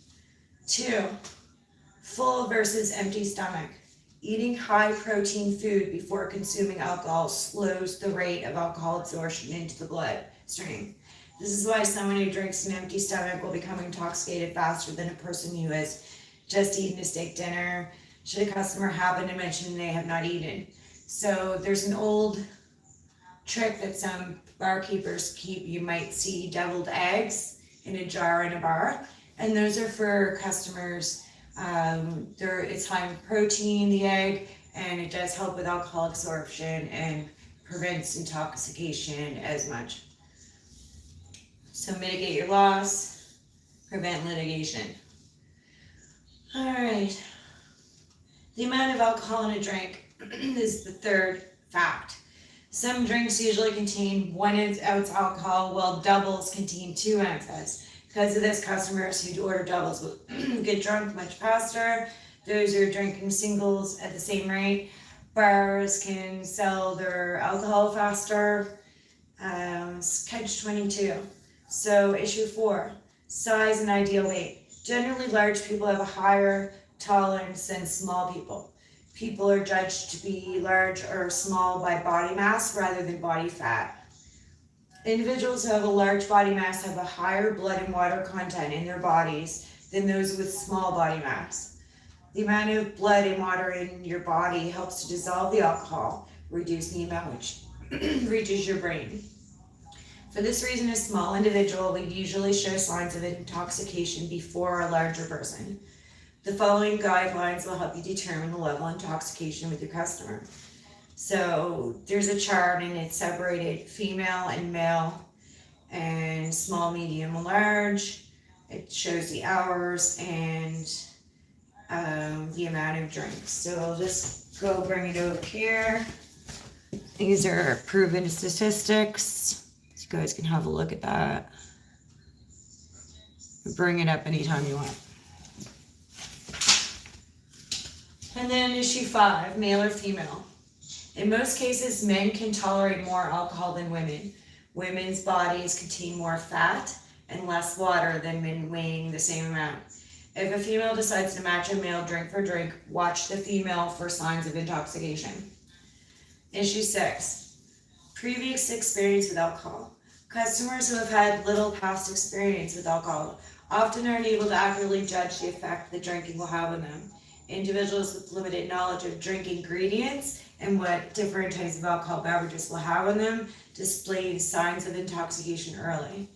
2, full versus empty stomach. Eating high protein food before consuming alcohol slows the rate of alcohol absorption into the bloodstream. This is why someone who drinks an empty stomach will become intoxicated faster than a person who has just eaten a steak dinner, should a customer happen to mention they have not eaten. So there's an old trick that some barkeepers keep. You might see deviled eggs in a jar in a bar, and those are for customers. It's high in protein, the egg, and it does help with alcohol absorption and prevents intoxication as much. So mitigate your loss, prevent litigation. All right. The amount of alcohol in a drink is the third fact. Some drinks usually contain 1 ounce alcohol, while doubles contain 2 ounces. Because of this, customers who order doubles will get drunk much faster. Those who are drinking singles at the same rate. Bars can sell their alcohol faster. Catch-22. So issue 4, size and ideal weight. Generally, large people have a higher tolerance than small people. People are judged to be large or small by body mass rather than body fat. Individuals who have a large body mass have a higher blood and water content in their bodies than those with small body mass. The amount of blood and water in your body helps to dissolve the alcohol, reduce the amount which reaches your brain. For this reason, a small individual will usually show signs of intoxication before a larger person. The following guidelines will help you determine the level of intoxication with your customer. So there's a chart and it's separated female and male and small, medium, and large. It shows the hours and the amount of drinks. So I'll just go bring it over here. These are proven statistics. You guys can have a look at that. Bring it up anytime you want. And then issue 5, male or female. In most cases, men can tolerate more alcohol than women. Women's bodies contain more fat and less water than men weighing the same amount. If a female decides to match a male drink for drink, watch the female for signs of intoxication. Issue 6, previous experience with alcohol. Customers who have had little past experience with alcohol often aren't able to accurately judge the effect the drinking will have on them. Individuals with limited knowledge of drink ingredients and what different types of alcohol beverages will have on them display signs of intoxication early.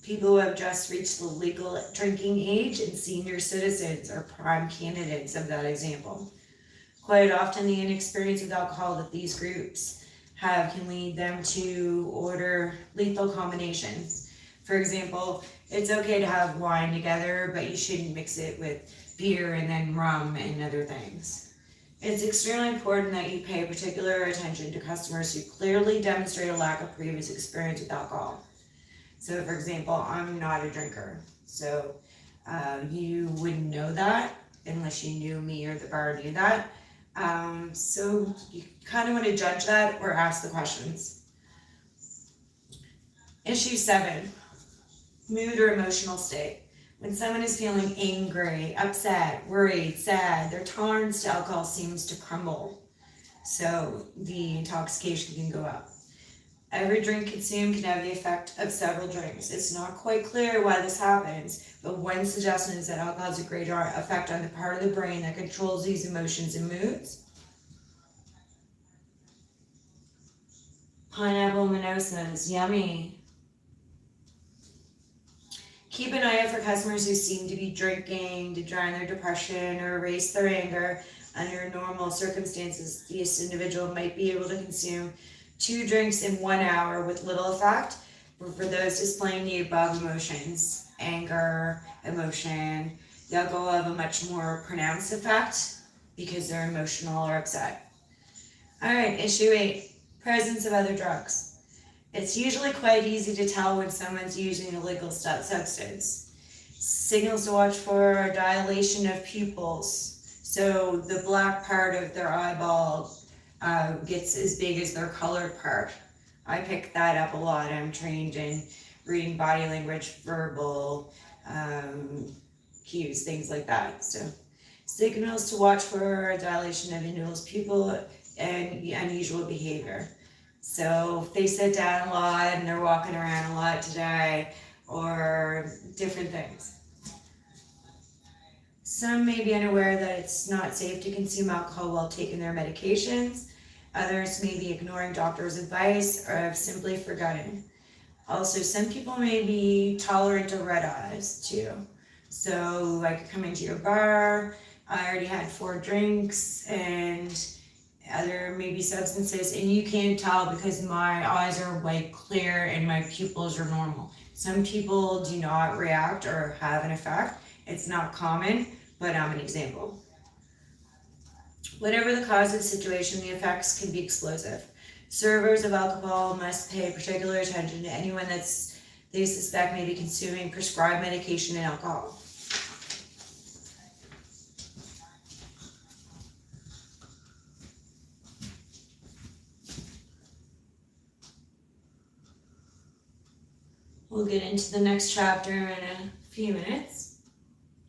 People who have just reached the legal drinking age and senior citizens are prime candidates of that example. Quite often, the inexperience with alcohol that these groups have can lead them to order lethal combinations. For example, it's okay to have wine together, but you shouldn't mix it with beer and then rum and other things. It's extremely important that you pay particular attention to customers who clearly demonstrate a lack of previous experience with alcohol. So, for example, I'm not a drinker, so you wouldn't know that unless you knew me or the bar knew that. So you kind of want to judge that or ask the questions. Issue 7, mood or emotional state. When someone is feeling angry, upset, worried, sad, their tolerance to alcohol seems to crumble. So the intoxication can go up. Every drink consumed can have the effect of several drinks. It's not quite clear why this happens, but one suggestion is that alcohol has a greater effect on the part of the brain that controls these emotions and moods. Pineapple mimosas, yummy. Keep an eye out for customers who seem to be drinking to drown their depression or erase their anger. Under normal circumstances, this individual might be able to consume 2 drinks in 1 hour with little effect. But for those displaying the above emotions, anger, emotion, the alcohol will have a much more pronounced effect because they're emotional or upset. All right, issue 8, presence of other drugs. It's usually quite easy to tell when someone's using an illegal substance. Signals to watch for are dilation of pupils. So the black part of their eyeball gets as big as their colored part. I pick that up a lot. I'm trained in reading body language, verbal cues, things like that. So signals to watch for dilation of individual's pupil and unusual behavior. So if they sit down a lot and they're walking around a lot today, or different things. Some may be unaware that it's not safe to consume alcohol while taking their medications. Others may be ignoring doctor's advice or have simply forgotten. Also, some people may be tolerant of red eyes too. So like coming to your bar, I already had 4 drinks and other maybe substances, and you can't tell because my eyes are white clear and my pupils are normal. Some people do not react or have an effect. It's not common, but I'm an example. Whatever the cause of the situation, the effects can be explosive. Servers of alcohol must pay particular attention to anyone they suspect may be consuming prescribed medication and alcohol. We'll get into the next chapter in a few minutes.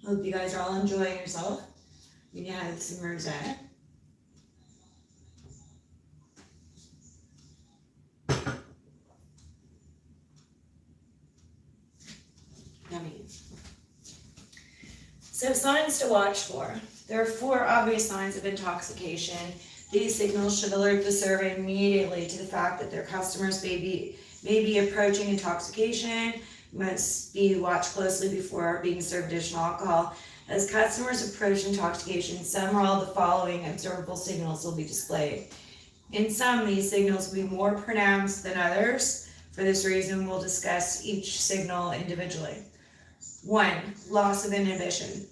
Hope you guys are all enjoying yourself. We have some rosé. Yummy. So signs to watch for. There are 4 obvious signs of intoxication. These signals should alert the server immediately to the fact that their customers may be approaching intoxication, must be watched closely before being served additional alcohol. As customers approach intoxication, some or all the following observable signals will be displayed. In some, these signals will be more pronounced than others. For this reason, we'll discuss each signal individually. 1, loss of inhibition.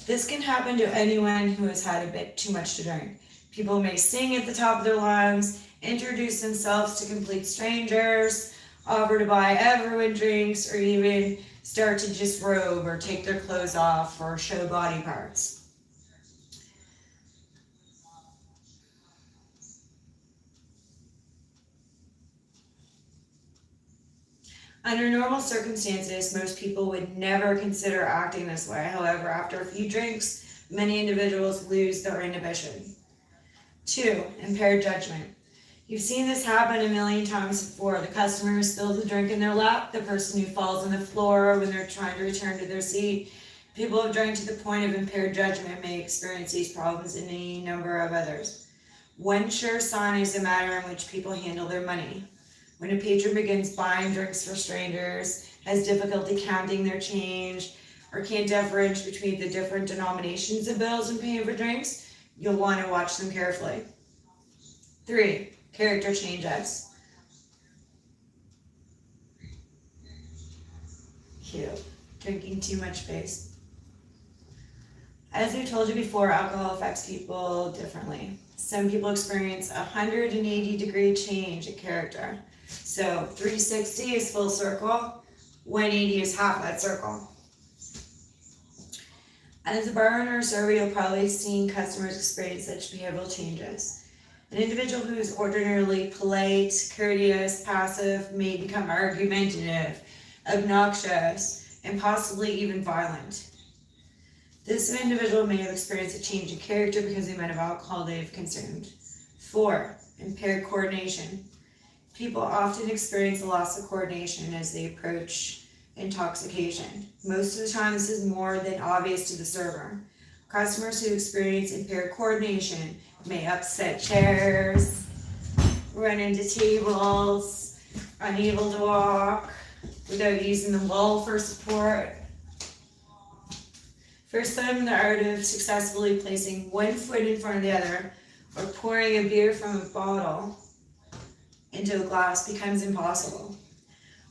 This can happen to anyone who has had a bit too much to drink. People may sing at the top of their lungs, introduce themselves to complete strangers, offer to buy everyone drinks, or even start to just robe or take their clothes off or show body parts. Under normal circumstances, most people would never consider acting this way. However, after a few drinks, many individuals lose their inhibition. 2. Impaired judgment. You've seen this happen a million times before. The customer who spills the drink in their lap, the person who falls on the floor when they're trying to return to their seat. People who drink to the point of impaired judgment may experience these problems and any number of others. One sure sign is the manner in which people handle their money. When a patron begins buying drinks for strangers, has difficulty counting their change, or can't differentiate between the different denominations of bills and paying for drinks, you'll want to watch them carefully. 3. Character changes. Cute. Drinking too much space. As we told you before, alcohol affects people differently. Some people experience a 180-degree change in character. So 360 is full circle, 180 is half that circle. As a bar owner or server, you'll probably seen customers experience such behavioral changes. An individual who is ordinarily polite, courteous, passive may become argumentative, obnoxious, and possibly even violent. This individual may have experienced a change in character because of the amount of alcohol they have consumed. 4. Impaired coordination. People often experience a loss of coordination as they approach intoxication. Most of the time, this is more than obvious to the server. Customers who experience impaired coordination may upset chairs, run into tables, unable to walk without using the wall for support. For some, the art of successfully placing one foot in front of the other or pouring a beer from a bottle into a glass becomes impossible.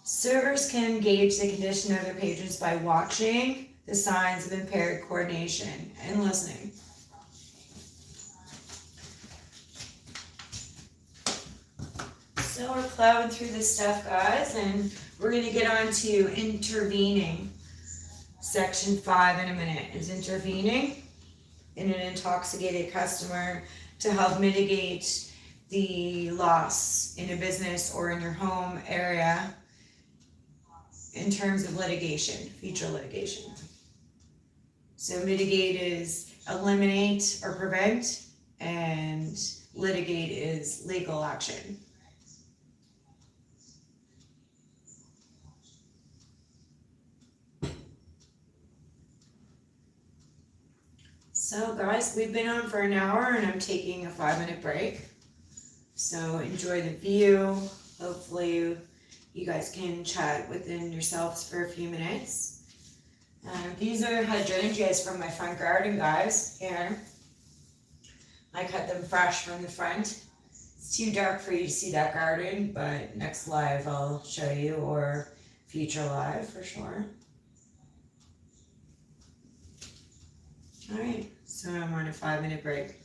Servers can gauge the condition of their patrons by watching the signs of impaired coordination and listening. So we're plowing through this stuff, guys, and we're going to get on to intervening. Section 5 in a minute is intervening in an intoxicated customer to help mitigate the loss in a business or in your home area in terms of litigation, future litigation. So mitigate is eliminate or prevent, and litigate is legal action. So guys, we've been on for an hour and I'm taking a 5-minute break. So enjoy the view. Hopefully you guys can chat within yourselves for a few minutes. These are hydrangeas from my front garden, guys. Here. I cut them fresh from the front. It's too dark for you to see that garden, but next live I'll show you, or future live for sure. Alright, so I'm on a 5-minute break.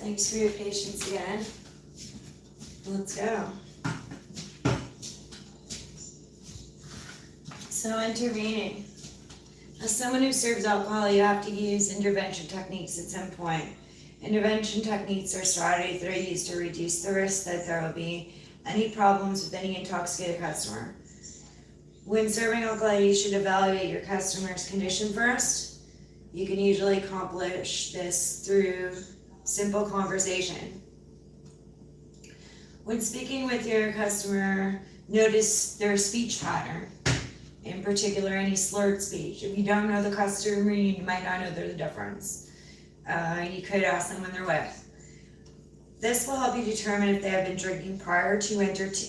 Thanks for your patience again. Let's go. So intervening. As someone who serves alcohol, you have to use intervention techniques at some point. Intervention techniques are strategies that are used to reduce the risk that there will be any problems with any intoxicated customer. When serving alcohol, you should evaluate your customer's condition first. You can usually accomplish this through simple conversation. When speaking with your customer, notice their speech pattern. In particular, any slurred speech. If you don't know the customer, you might not know the difference. You could ask them when they're with. This will help you determine if they have been drinking prior to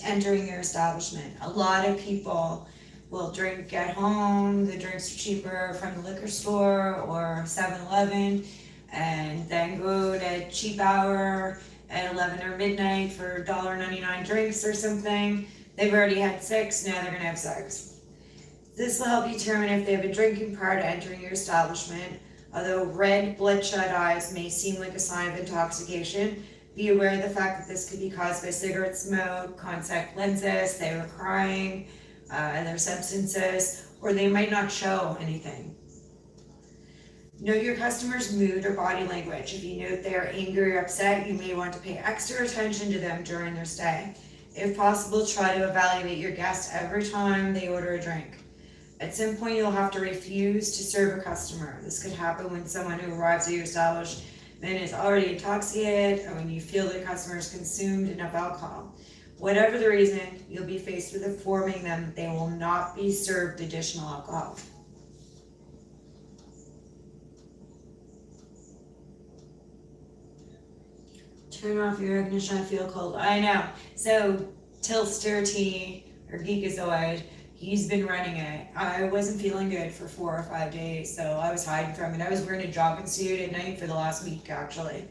entering your establishment. A lot of people will drink at home, the drinks are cheaper from the liquor store or 7-Eleven, and then go to cheap hour at 11 or midnight for $1.99 drinks or something. They've already had 6, now they're gonna have 6. This will help you determine if they have been drinking prior to entering your establishment. Although red, bloodshot eyes may seem like a sign of intoxication, be aware of the fact that this could be caused by cigarette smoke, contact lenses, they were crying, other substances, or they might not show anything. Note your customer's mood or body language. If you note they are angry or upset, you may want to pay extra attention to them during their stay. If possible, try to evaluate your guests every time they order a drink. At some point, you'll have to refuse to serve a customer. This could happen when someone who arrives at your establishment is already intoxicated, or when you feel the customer has consumed enough alcohol. Whatever the reason, you'll be faced with informing them that they will not be served additional alcohol. Turn off your ignition, I feel cold. I know. So, Tilster Tea, or Geekazoid, he's been running it. I wasn't feeling good for 4 or 5 days, so I was hiding from it. I was wearing a jogging suit at night for the last week, actually.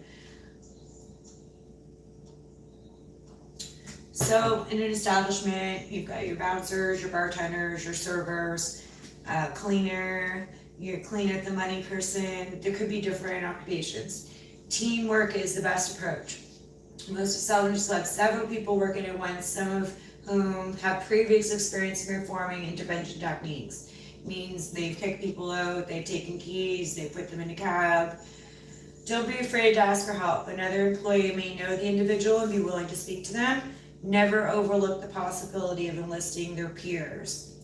So, in an establishment, you've got your bouncers, your bartenders, your servers, cleaner, your clean up the money person. There could be different occupations. Teamwork is the best approach. Most establishments have several people working at once, some of whom have previous experience in performing intervention techniques. It means they've kicked people out, they've taken keys, they put them in a cab. Don't be afraid to ask for help. Another employee may know the individual and be willing to speak to them. Never overlook the possibility of enlisting their peers.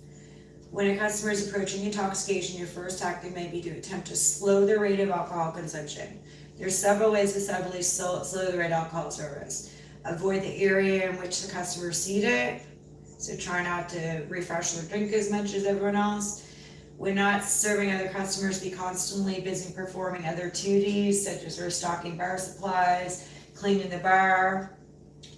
When a customer is approaching intoxication, your first tactic may be to attempt to slow their rate of alcohol consumption. There's several ways to subtly slow the rate of alcohol service. Avoid the area in which the customer is seated, so try not to refresh their drink as much as everyone else. When not serving other customers, be constantly busy performing other duties, such as restocking bar supplies, cleaning the bar.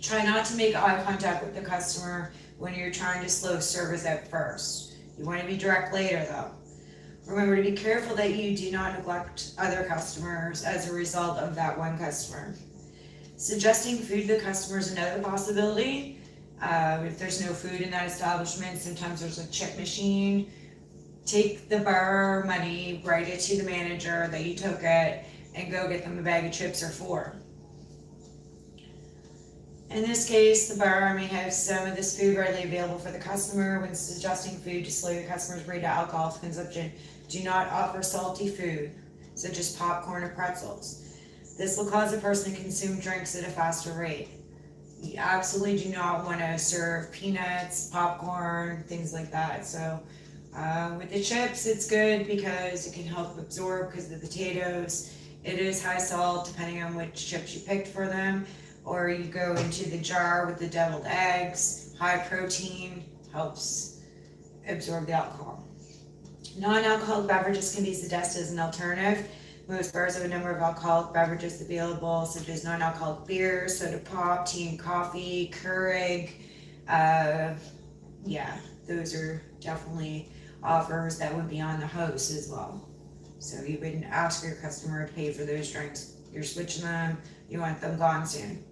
Try not to make eye contact with the customer when you're trying to slow service at first. You want to be direct later though. Remember to be careful that you do not neglect other customers as a result of that one customer. Suggesting food to the customer is another possibility. If there's no food in that establishment, sometimes there's a chip machine. Take the bar money, write it to the manager that you took it, and go get them a bag of chips or 4. In this case, the bar may have some of this food readily available for the customer. When suggesting food to slow your customer's rate of alcohol consumption, do not offer salty food, such as popcorn or pretzels. This will cause a person to consume drinks at a faster rate. You absolutely do not want to serve peanuts, popcorn, things like that. So with the chips, it's good because it can help absorb because of the potatoes. It is high salt depending on which chips you picked for them. Or you go into the jar with the deviled eggs. High protein helps absorb the alcohol. Non-alcoholic beverages can be suggested as an alternative. Most bars have a number of alcoholic beverages available, such as non-alcoholic beer, soda pop, tea and coffee, Keurig. Those are definitely offers that would be on the host as well. So you wouldn't ask your customer to pay for those drinks. You're switching them, you want them gone soon.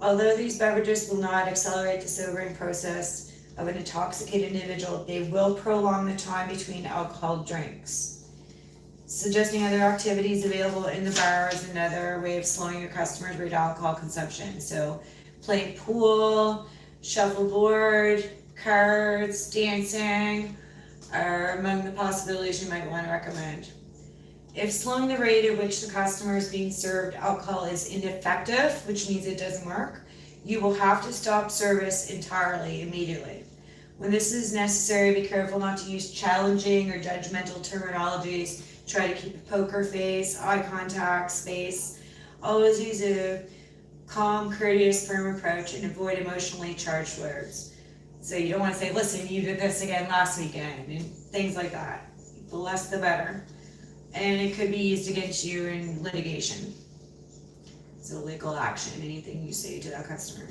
Although these beverages will not accelerate the sobering process of an intoxicated individual, they will prolong the time between alcohol drinks. Suggesting other activities available in the bar is another way of slowing your customers' rate of alcohol consumption. So playing pool, shuffleboard, cards, dancing are among the possibilities you might want to recommend. If slowing the rate at which the customer is being served alcohol is ineffective, which means it doesn't work, you will have to stop service entirely immediately. When this is necessary, be careful not to use challenging or judgmental terminologies. Try to keep a poker face, eye contact, space. Always use a calm, courteous, firm approach and avoid emotionally charged words. So you don't want to say, listen, you did this again last weekend, and things like that. The less the better. And it could be used against you in litigation. So legal action, anything you say to that customer.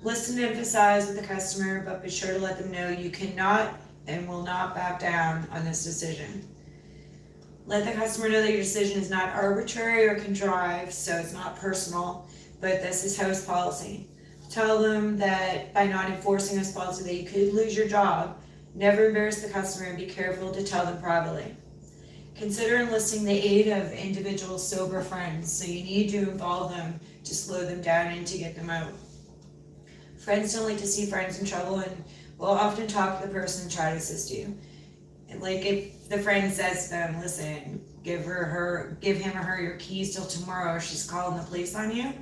Listen and emphasize with the customer, but be sure to let them know you cannot and will not back down on this decision. Let the customer know that your decision is not arbitrary or contrived, so it's not personal, but this is house policy. Tell them that by not enforcing this policy that you could lose your job. Never embarrass the customer and be careful to tell them privately. Consider enlisting the aid of individual sober friends, so you need to involve them to slow them down and to get them out. Friends don't like to see friends in trouble and will often talk to the person and try to assist you. And like if the friend says to them, listen, give him or her your keys till tomorrow or she's calling the police on you.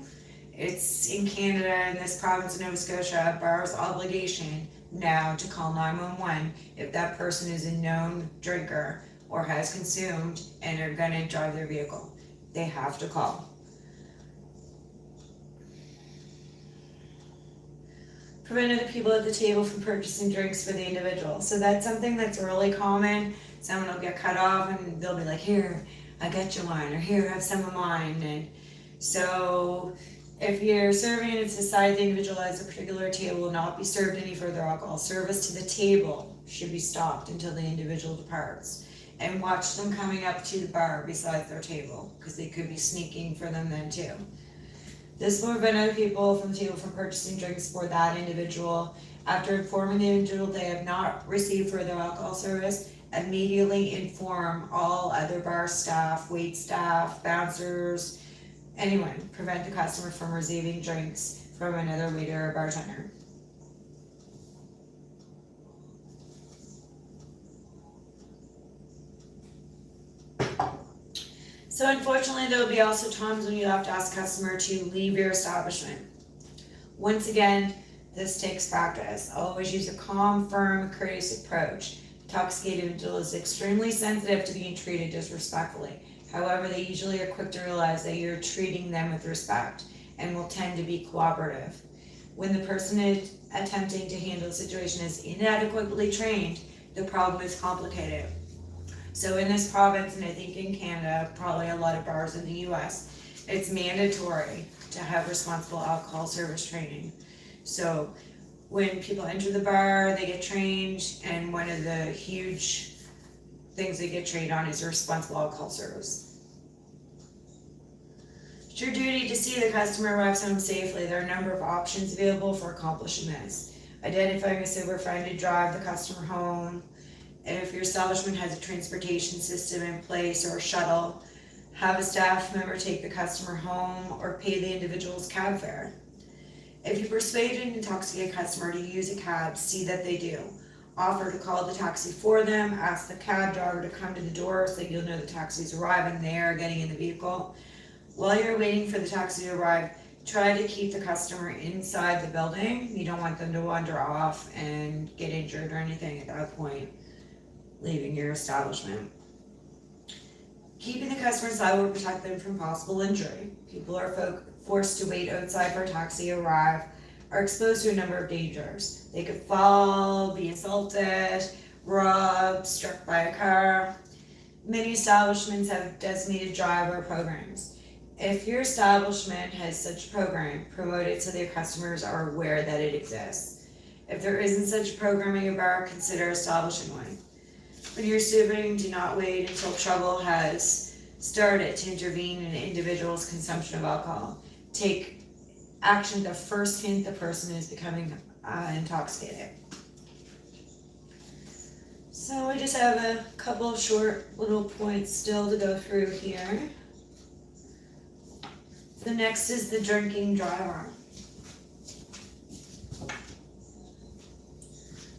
It's in Canada, in this province of Nova Scotia, a bar's obligation now to call 911 if that person is a known drinker or has consumed and are gonna drive their vehicle. They have to call. Prevent other people at the table from purchasing drinks for the individual. So that's something that's really common. Someone will get cut off and they'll be like, here, I got you one, or here, have some of mine. And so if you're serving and it's decided the individual at a particular table will not be served any further alcohol, service to the table should be stopped until the individual departs. And watch them coming up to the bar beside their table, because they could be sneaking for them then too. This will prevent other people from the table from purchasing drinks for that individual. After informing the individual they have not received further alcohol service, immediately inform all other bar staff, wait staff, bouncers, anyone. Prevent the customer from receiving drinks from another waiter or bartender. So unfortunately, there will be also times when you have to ask a customer to leave your establishment. Once again, this takes practice. Always use a calm, firm, courteous approach. Intoxicated individual is extremely sensitive to being treated disrespectfully. However, they usually are quick to realize that you're treating them with respect and will tend to be cooperative. When the person is attempting to handle the situation is inadequately trained, the problem is complicated. So in this province, and I think in Canada, probably a lot of bars in the US, it's mandatory to have responsible alcohol service training. So when people enter the bar, they get trained, and one of the huge things they get trained on is responsible alcohol service. It's your duty to see the customer arrives home safely. There are a number of options available for accomplishing this. Identifying a sober friend to drive the customer home. And if your establishment has a transportation system in place or a shuttle, have a staff member take the customer home or pay the individual's cab fare. If you persuade an intoxicated customer to use a cab, see that they do. Offer to call the taxi for them, ask the cab driver to come to the door so that you'll know the taxi's arriving there, getting in the vehicle. While you're waiting for the taxi to arrive, try to keep the customer inside the building. You don't want them to wander off and get injured or anything at that point, leaving your establishment. Keeping the customer inside will protect them from possible injury. People are forced to wait outside for a taxi to arrive, are exposed to a number of dangers. They could fall, be assaulted, robbed, struck by a car. Many establishments have designated driver programs. If your establishment has such a program, promote it so their customers are aware that it exists. If there isn't such a program at your bar, consider establishing one. When you're serving, do not wait until trouble has started to intervene in an individual's consumption of alcohol. Take action the first hint the person is becoming intoxicated. So we just have a couple of short little points still to go through here. The next is the drinking driver.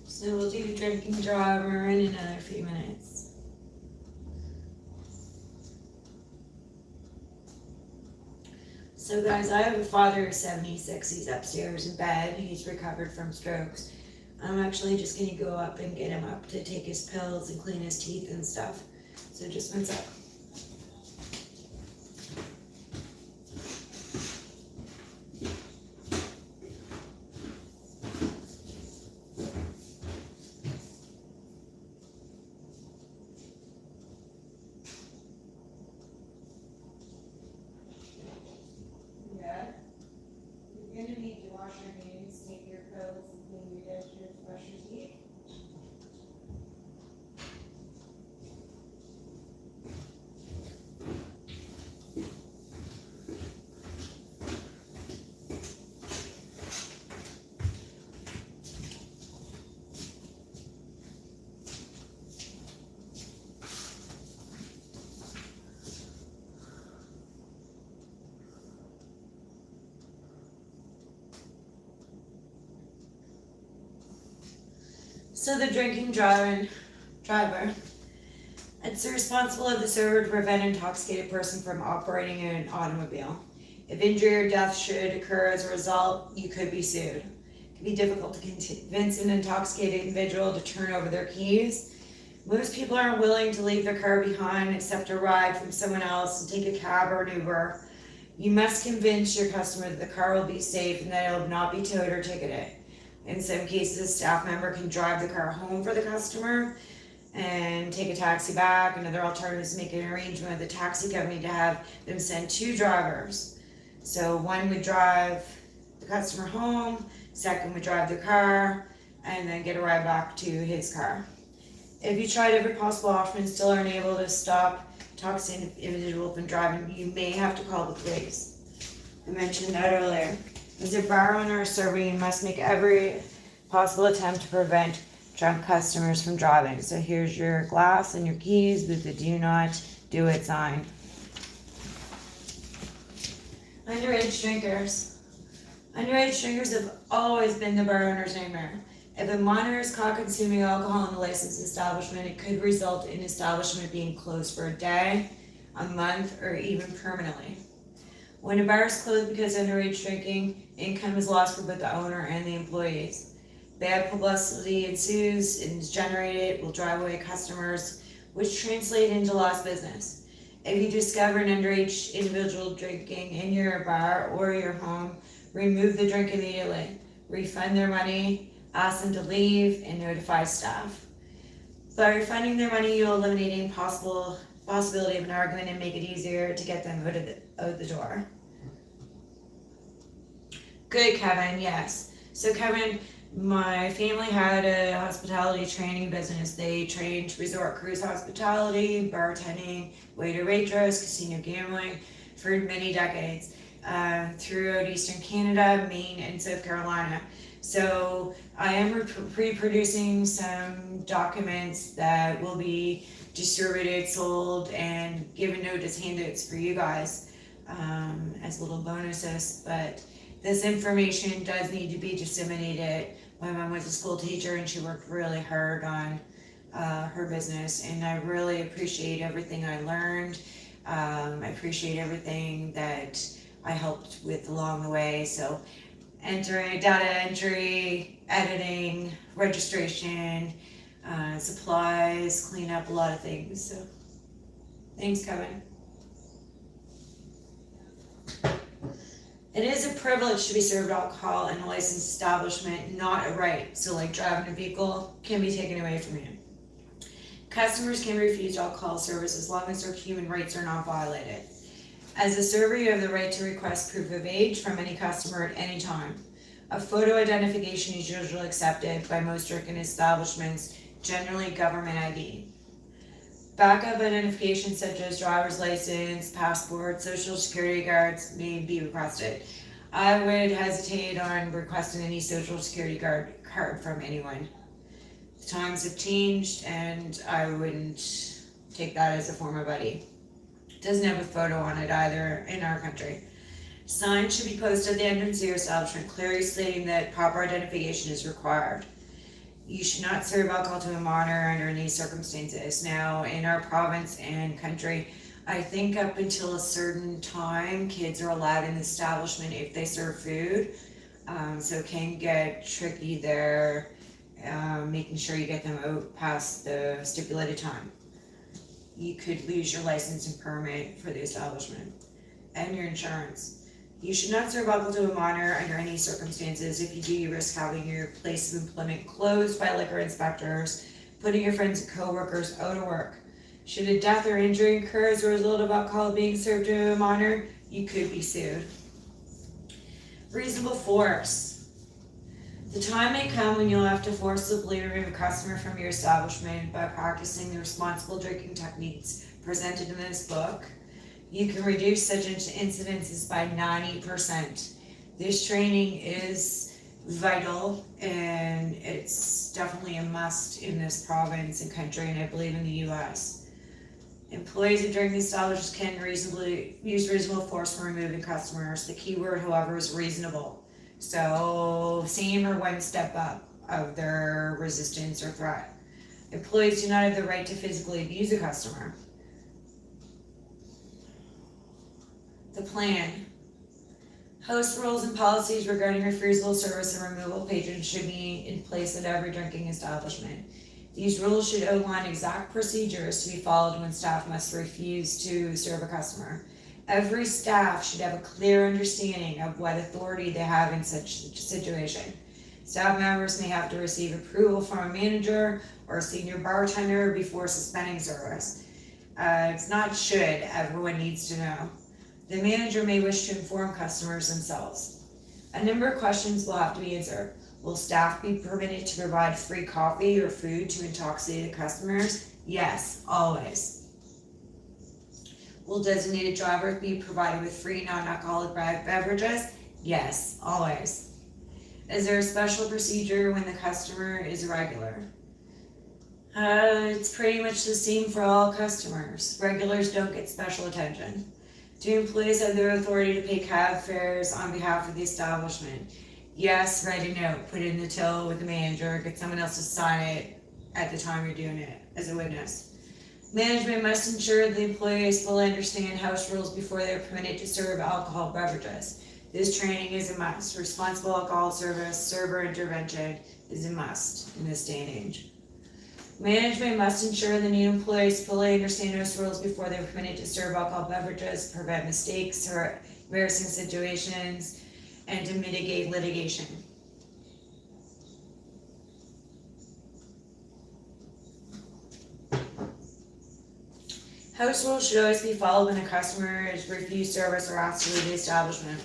So we'll do drinking driver in another few minutes. So guys, I have a father who's 76. He's upstairs in bed. He's recovered from strokes. I'm actually just going to go up and get him up to take his pills and clean his teeth and stuff. So just one sec. You're going to need to wash your hands, take your pills, and clean your dishes, brush your teeth. So the drinking driver, it's responsible of the server to prevent an intoxicated person from operating an automobile. If injury or death should occur as a result, you could be sued. It can be difficult to convince an intoxicated individual to turn over their keys. Most people aren't willing to leave their car behind, accept a ride from someone else, and take a cab or an Uber. You must convince your customer that the car will be safe and that it will not be towed or ticketed. In some cases, a staff member can drive the car home for the customer and take a taxi back. Another alternative is make an arrangement with the taxi company to have them send two drivers. So one would drive the customer home, second would drive the car, and then get a ride back to his car. If you tried every possible option and still aren't able to stop a toxic individual from driving, you may have to call the police. I mentioned that earlier. As a bar owner or server, you must make every possible attempt to prevent drunk customers from driving. So here's your glass and your keys with the do not do it sign. Underage drinkers. Underage drinkers have always been the bar owner's nightmare. If a minor is caught consuming alcohol in a licensed establishment, it could result in establishment being closed for a day, a month, or even permanently. When a bar is closed because of underage drinking, income is lost for both the owner and the employees. Bad publicity ensues and is generated, will drive away customers, which translate into lost business. If you discover an underage individual drinking in your bar or your home, remove the drink immediately. Refund their money, ask them to leave, and notify staff. By refunding their money, you'll eliminate any possibility of an argument and make it easier to get them out of the door. Good, Kevin, yes. So Kevin, my family had a hospitality training business. They trained resort cruise hospitality, bartending, waiter waitress, casino gambling for many decades throughout Eastern Canada, Maine, and South Carolina. So I am reproducing some documents that will be distributed, sold, and given notice handouts for you guys as little bonuses. But this information does need to be disseminated. My mom was a school teacher and she worked really hard on her business, and I really appreciate everything I learned. I appreciate everything that I helped with along the way. So data entry, editing, registration, supplies, clean up, a lot of things. So thanks, Kevin. It is a privilege to be served alcohol in a licensed establishment, not a right. So like driving a vehicle can be taken away from you. Customers can refuse alcohol service as long as their human rights are not violated. As a server, you have the right to request proof of age from any customer at any time. A photo identification is usually accepted by most drinking establishments, generally government ID. Backup identification such as driver's license, passport, social security cards may be requested. I would hesitate on requesting any social security card from anyone. The times have changed, and I wouldn't take that as a former buddy. It doesn't have a photo on it either in our country. Signs should be posted at the entrance of your establishment, clearly stating that proper identification is required. You should not serve alcohol to a minor under any circumstances. Now, in our province and country, I think up until a certain time, kids are allowed in the establishment if they serve food. So it can get tricky there, making sure you get them out past the stipulated time. You could lose your license and permit for the establishment and your insurance. You should not serve alcohol to a minor under any circumstances. If you do, you risk having your place of employment closed by liquor inspectors, putting your friends and co-workers out of work. Should a death or injury occur as a result of alcohol being served to a minor, you could be sued. Reasonable force. The time may come when you'll have to forcibly remove a customer from your establishment by practicing the responsible drinking techniques presented in this book. You can reduce such incidences by 90%. This training is vital, and it's definitely a must in this province and country, and I believe in the US. Employees of drinking establishments can use reasonable force when removing customers. The key word, however, is reasonable. So same or one step up of their resistance or threat. Employees do not have the right to physically abuse a customer. The plan. Host rules and policies regarding refusal of service and removal of patrons should be in place at every drinking establishment. These rules should outline exact procedures to be followed when staff must refuse to serve a customer. Every staff should have a clear understanding of what authority they have in such a situation. Staff members may have to receive approval from a manager or a senior bartender before suspending service. It's not should, everyone needs to know. The manager may wish to inform customers themselves. A number of questions will have to be answered. Will staff be permitted to provide free coffee or food to intoxicated customers? Yes, always. Will designated drivers be provided with free non-alcoholic beverages? Yes, always. Is there a special procedure when the customer is irregular? It's pretty much the same for all customers. Regulars don't get special attention. Do employees have the authority to pay cab fares on behalf of the establishment? Yes, write a note, put it in the till with the manager, get someone else to sign it at the time you're doing it as a witness. Management must ensure the employees fully understand house rules before they are permitted to serve alcohol beverages. This training is a must. Responsible alcohol service, server intervention is a must in this day and age. Management must ensure the new employees fully understand house rules before they are permitted to serve alcohol beverages, prevent mistakes or embarrassing situations, and to mitigate litigation. House rules should always be followed when a customer is refused service or asked to leave the establishment.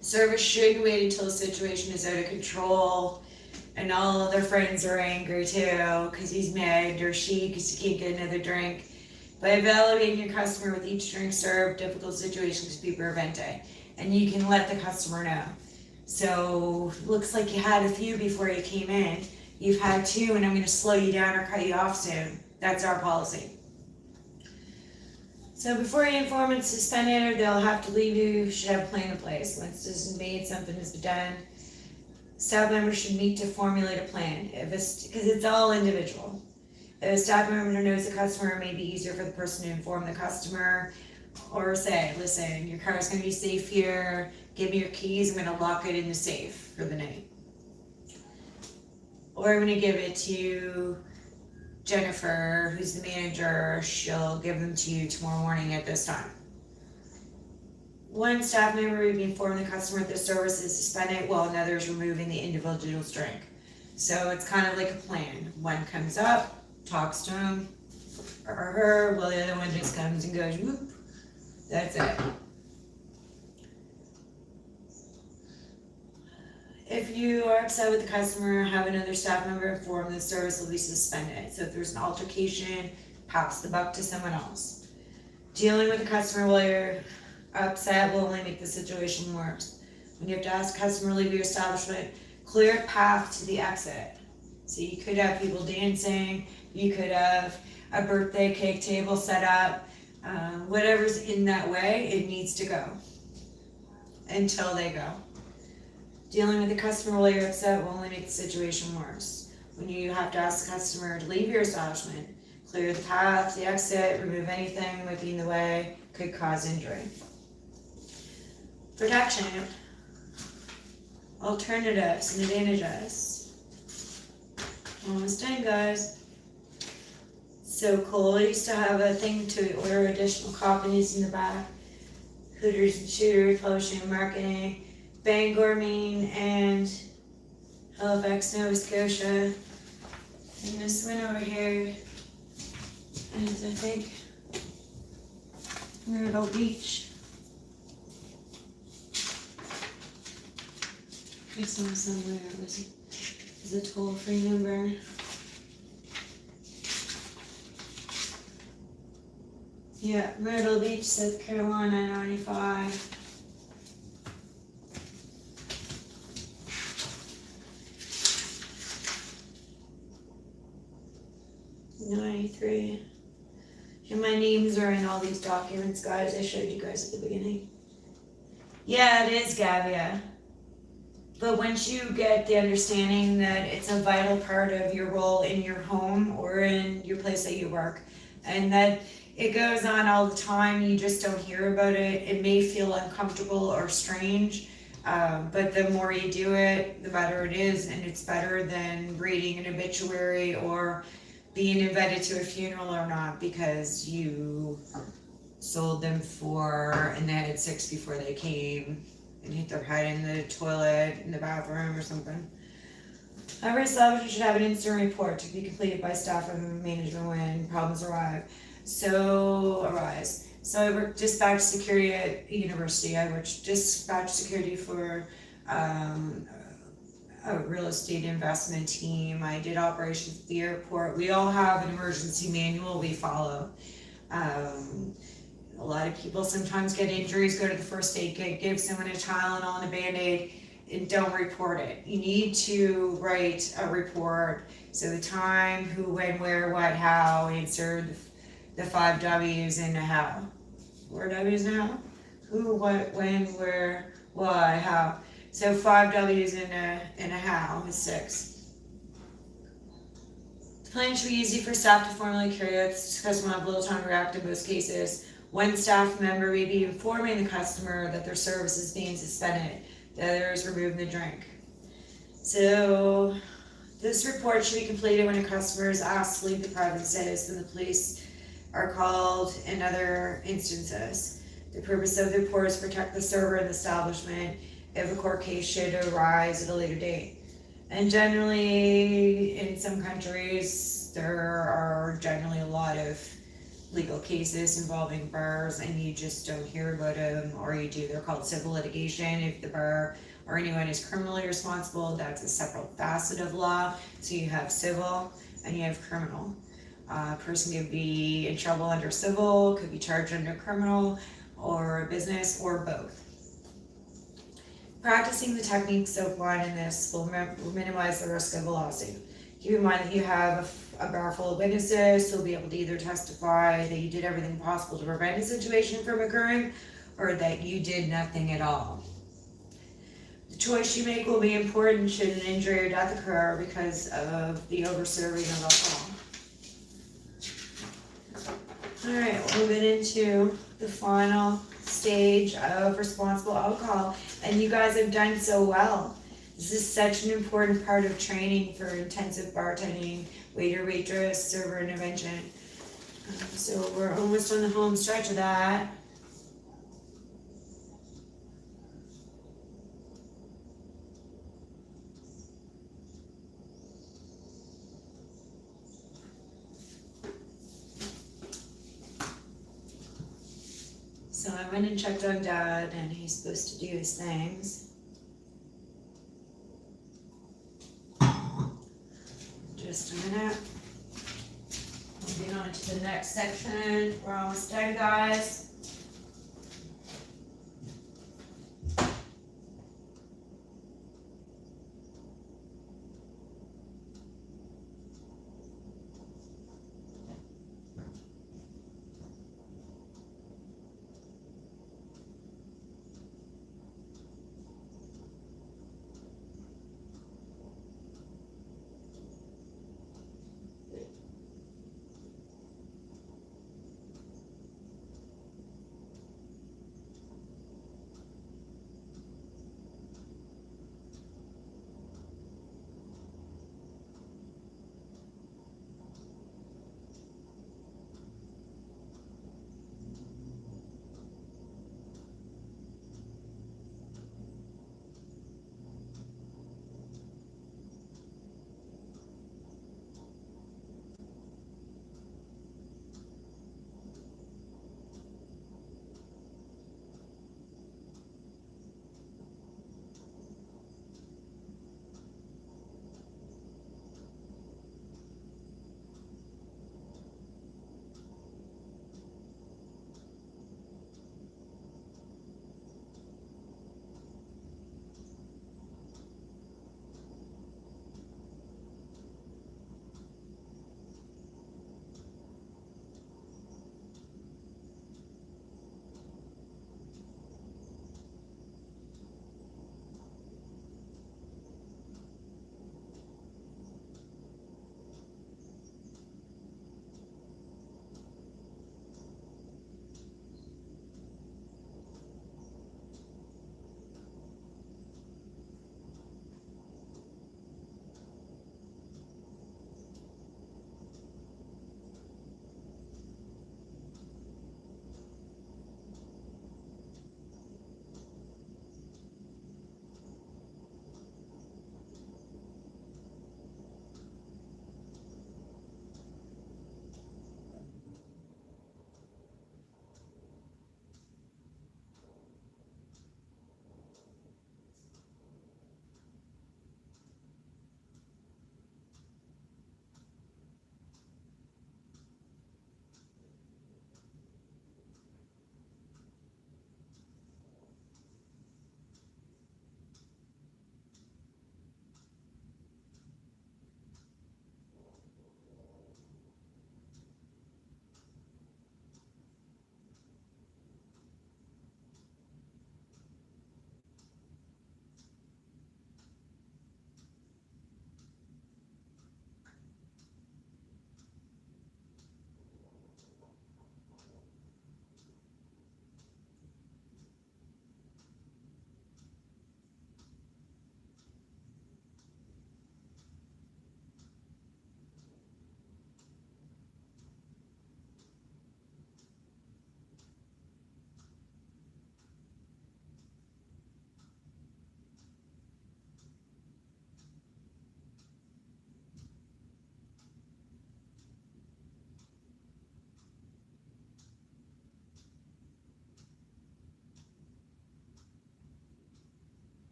Service shouldn't wait until the situation is out of control and all of their friends are angry too because he's mad or she because he can't get another drink. By evaluating your customer with each drink served, difficult situations can be prevented, and you can let the customer know. So looks like you had a few before you came in. You've had two, and I'm going to slow you down or cut you off soon. That's our policy. So before you inform and suspend it, or they'll have to leave you should have a plan in place. Once this is made, something has been done. Staff members should meet to formulate a plan, because it's all individual. If a staff member knows the customer, it may be easier for the person to inform the customer or say, listen, your car is going to be safe here, give me your keys, I'm going to lock it in the safe for the night. Or I'm going to give it to Jennifer, who's the manager, she'll give them to you tomorrow morning at this time. One staff member will be informing the customer that the service is suspended while another is removing the individual's drink. So it's kind of like a plan. One comes up, talks to him or her, while the other one just comes and goes, whoop. That's it. If you are upset with the customer, have another staff member inform the service will be suspended. So if there's an altercation, pass the buck to someone else. Dealing with the customer while you're upset will only make the situation worse. When you have to ask a customer to leave your establishment, clear a path to the exit. So you could have people dancing, you could have a birthday cake table set up, whatever's in that way, it needs to go until they go. Dealing with the customer while you're upset will only make the situation worse. When you have to ask the customer to leave your establishment, clear the path, the exit, remove anything that might be in the way, could cause injury. Protection, alternatives and advantages. Almost done, guys. So cool. I used to have a thing to order additional copies in the back. Hooters and Shooters, Publishing and Marketing, Bangor, Maine, and Halifax, Nova Scotia. And this one over here is, I think, Myrtle Beach. This one somewhere was a toll-free number. Yeah, Myrtle Beach, South Carolina, 95. $93. And my names are in all these documents, guys. I showed you guys at the beginning. Yeah, it is, Gavia. But once you get the understanding that it's a vital part of your role in your home or in your place that you work, and that it goes on all the time, you just don't hear about it, it may feel uncomfortable or strange, but the more you do it, the better it is, and it's better than reading an obituary or being invited to a funeral or not because you sold them for, and they had 6 before they came and hit their head in the toilet in the bathroom or something. Every establishment should have an instant report to be completed by staff and management when problems arise. So I worked dispatch security at university. I worked dispatch security for a real estate investment team. I did operations at the airport. We all have an emergency manual we follow. A lot of people sometimes get injuries, go to the first aid kit, give someone a Tylenol and a Band-Aid, and don't report it. You need to write a report. So the time, who, when, where, what, how, answer the 5 W's and a how. 4 W's and a how? Who, what, when, where, why, how. So 5 W's and a how is 6. The plan should be easy for staff to formally carry out. The customer will have little time to react in most cases. One staff member may be informing the customer that their service is being suspended. The other is removing the drink. So this report should be completed when a customer is asked to leave the premises and the police are called in other instances. The purpose of the report is to protect the server and the establishment if a court case should arise at a later date. And generally, in some countries, there are generally a lot of legal cases involving bars and you just don't hear about them, or you do. They're called civil litigation. If the bar or anyone is criminally responsible, that's a separate facet of law. So you have civil and you have criminal. A person could be in trouble under civil, could be charged under criminal or business, or both. Practicing the techniques outlined in this will minimize the risk of a lawsuit. Keep in mind that you have a bar full of witnesses who will be able to either testify that you did everything possible to prevent a situation from occurring, or that you did nothing at all. The choice you make will be important should an injury or death occur because of the over-serving of alcohol. Alright, moving into the final stage of responsible alcohol, and you guys have done so well. This is such an important part of training for intensive bartending, waiter, waitress, server intervention. So we're almost on the home stretch of that. So I went and checked on Dad, and he's supposed to do his things. Just a minute. Moving on to the next section. We're almost done, guys.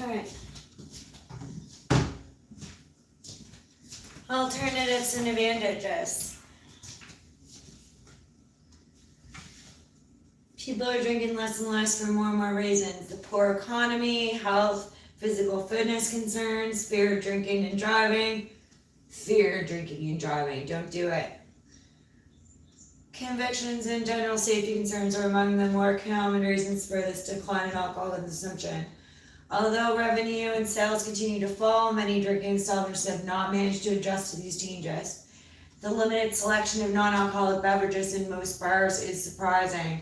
Alright. Alternatives and advantages. People are drinking less and less for more and more reasons. The poor economy, health, physical fitness concerns, fear of drinking and driving. Fear of drinking and driving. Don't do it. Convictions and general safety concerns are among the more common reasons for this decline in alcohol consumption. Although revenue and sales continue to fall, many drinking establishments have not managed to adjust to these changes. The limited selection of non-alcoholic beverages in most bars is surprising.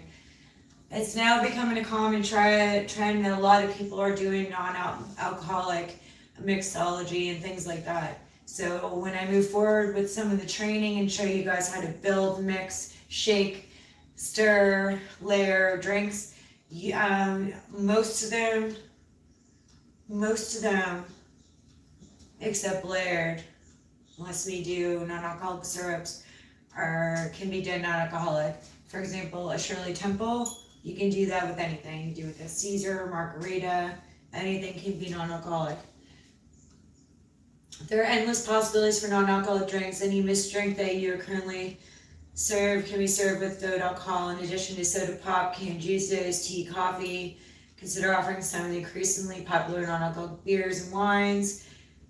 It's now becoming a common trend that a lot of people are doing non-alcoholic mixology and things like that. So when I move forward with some of the training and show you guys how to build, mix, shake, stir, layer drinks, most of them, except layered, unless we do non-alcoholic syrups, can be done non-alcoholic. For example, a Shirley Temple, you can do that with anything. You can do it with a Caesar, margarita, anything can be non-alcoholic. There are endless possibilities for non-alcoholic drinks. Any mixed drink that you are currently served can be served without alcohol. In addition to soda pop, canned juices, tea, coffee, consider offering some of the increasingly popular non-alcoholic beers and wines.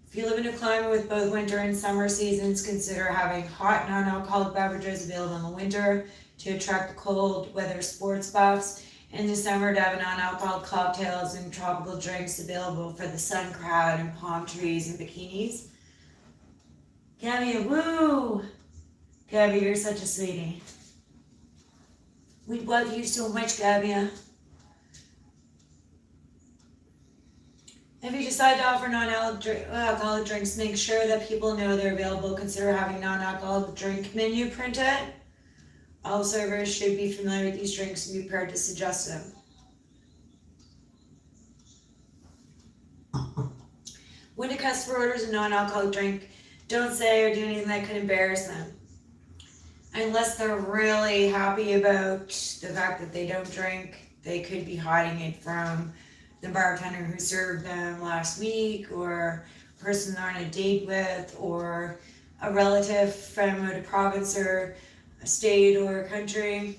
If you live in a climate with both winter and summer seasons, consider having hot non-alcoholic beverages available in the winter to attract the cold weather sports buffs. In the summer, to have non-alcoholic cocktails and tropical drinks available for the sun crowd and palm trees and bikinis. Gabby, woo! Gabby, you're such a sweetie. We love you so much, Gabby. If you decide to offer non-alcoholic drinks, make sure that people know they're available. Consider having non-alcoholic drink menu printed. All servers should be familiar with these drinks and be prepared to suggest them. When a customer orders a non-alcoholic drink, don't say or do anything that could embarrass them. Unless they're really happy about the fact that they don't drink, they could be hiding it from the bartender who served them last week, or a person they're on a date with, or a relative from a province or a state or a country.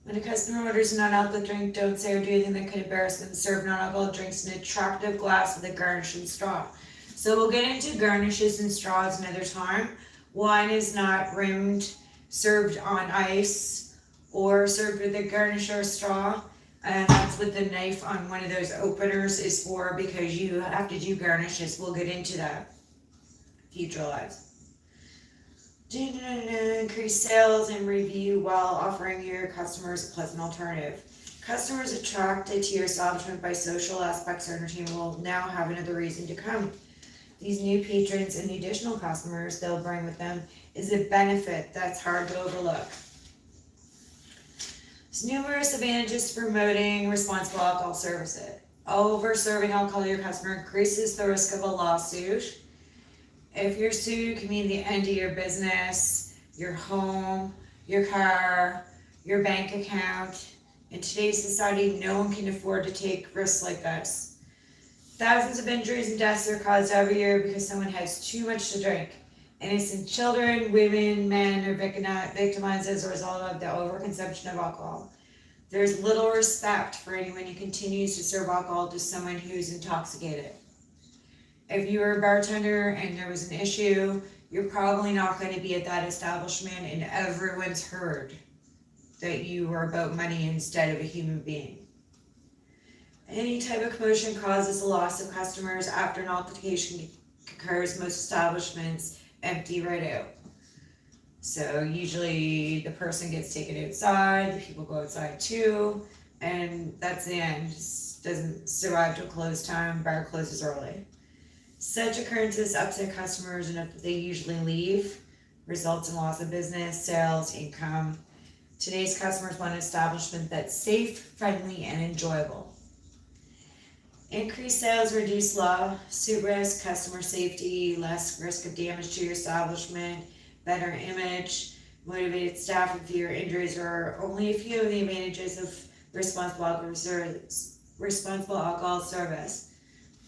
When a customer orders a non-alcoholic drink, don't say or do anything that could embarrass them. Serve non-alcoholic drinks in an attractive glass with a garnish and straw. So we'll get into garnishes and straws another time. Wine is not rimmed, served on ice, or served with a garnish or a straw. And that's what the knife on one of those openers is for, because you have to do garnishes. We'll get into that future lives. Increase sales and review while offering your customers a pleasant alternative. Customers attracted to your establishment by social aspects or entertainment will now have another reason to come. These new patrons and the additional customers they'll bring with them is a benefit that's hard to overlook. There's numerous advantages to promoting responsible alcohol services. Over-serving alcohol to your customer increases the risk of a lawsuit. If you're sued, it can mean the end of your business, your home, your car, your bank account. In today's society, no one can afford to take risks like this. Thousands of injuries and deaths are caused every year because someone has too much to drink. Innocent children, women, men are victimized as a result of the overconsumption of alcohol. There's little respect for anyone who continues to serve alcohol to someone who's intoxicated. If you were a bartender and there was an issue, you're probably not going to be at that establishment, and everyone's heard that you were about money instead of a human being. Any type of commotion causes a loss of customers. After an altercation occurs, most establishments empty right out. So usually the person gets taken outside, the people go outside too, and that's the end. Just doesn't survive to a close time, bar closes early. Such occurrences upset customers enough that they usually leave, results in loss of business, sales, income. Today's customers want an establishment that's safe, friendly, and enjoyable. Increased sales, reduce lawsuit risk, customer safety, less risk of damage to your establishment, better image, motivated staff, and fewer injuries are only a few of the advantages of responsible alcohol responsible alcohol service.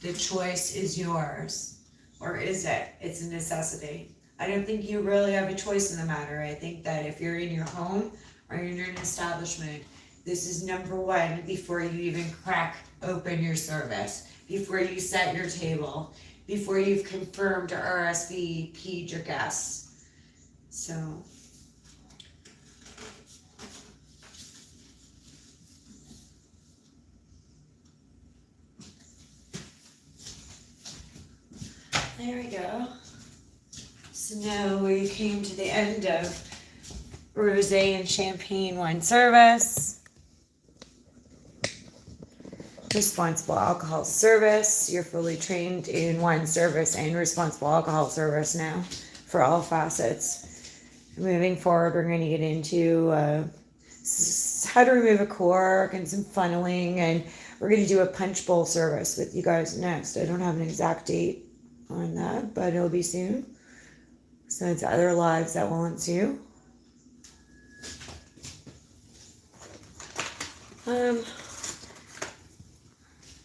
The choice is yours. Or is it? It's a necessity. I don't think you really have a choice in the matter. I think that if you're in your home or you're in an establishment, this is number one before you even crack open your service, before you set your table, before you've confirmed or RSVP'd your guests. So. There we go. So now we came to the end of Rosé and Champagne wine service. Responsible alcohol service. You're fully trained in wine service and responsible alcohol service now for all facets. Moving forward, we're going to get into how to remove a cork and some funneling, and we're going to do a punch bowl service with you guys next. I don't have an exact date on that, but it'll be soon. So it's other lives that will ensue.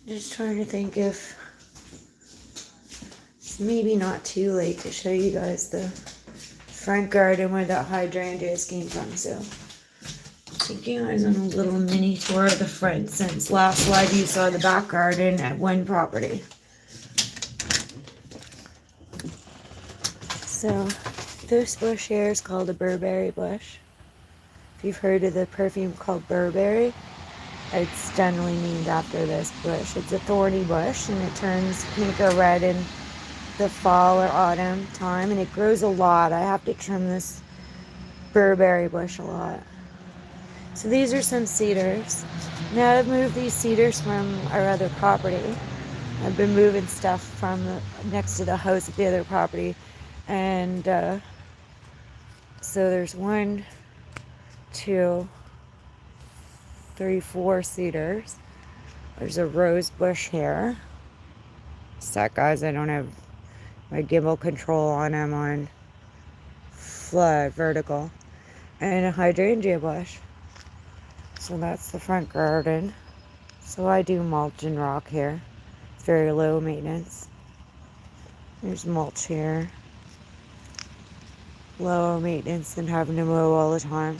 Just trying to think if it's maybe not too late to show you guys the front garden where that hydrangeas came from. So take you guys on a little mini tour of the front, since last slide you saw the back garden at one property. So this bush here is called a Burberry bush. If you've heard of the perfume called Burberry, it's generally named after this bush. It's a thorny bush and it turns pink or red in the fall or autumn time, and it grows a lot. I have to trim this Burberry bush a lot. So these are some cedars. Now I've moved these cedars from our other property. I've been moving stuff from next to the house at the other property. And so there's 1, 2, 3, 4 cedars. There's a rose bush here. Set, guys, I don't have my gimbal control on. I'm on flat vertical. And a hydrangea bush. So that's the front garden. So I do mulch and rock here. It's very low maintenance. There's mulch here. Lower maintenance than having to mow all the time.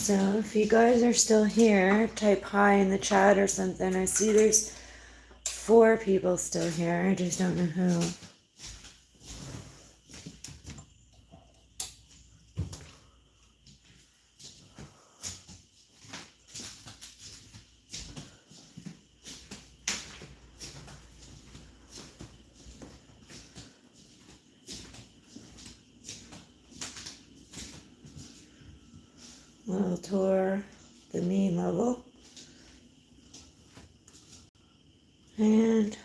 So if you guys are still here, type hi in the chat or something. I see there's 4 people still here. I just don't know who. Little tour, the main level. And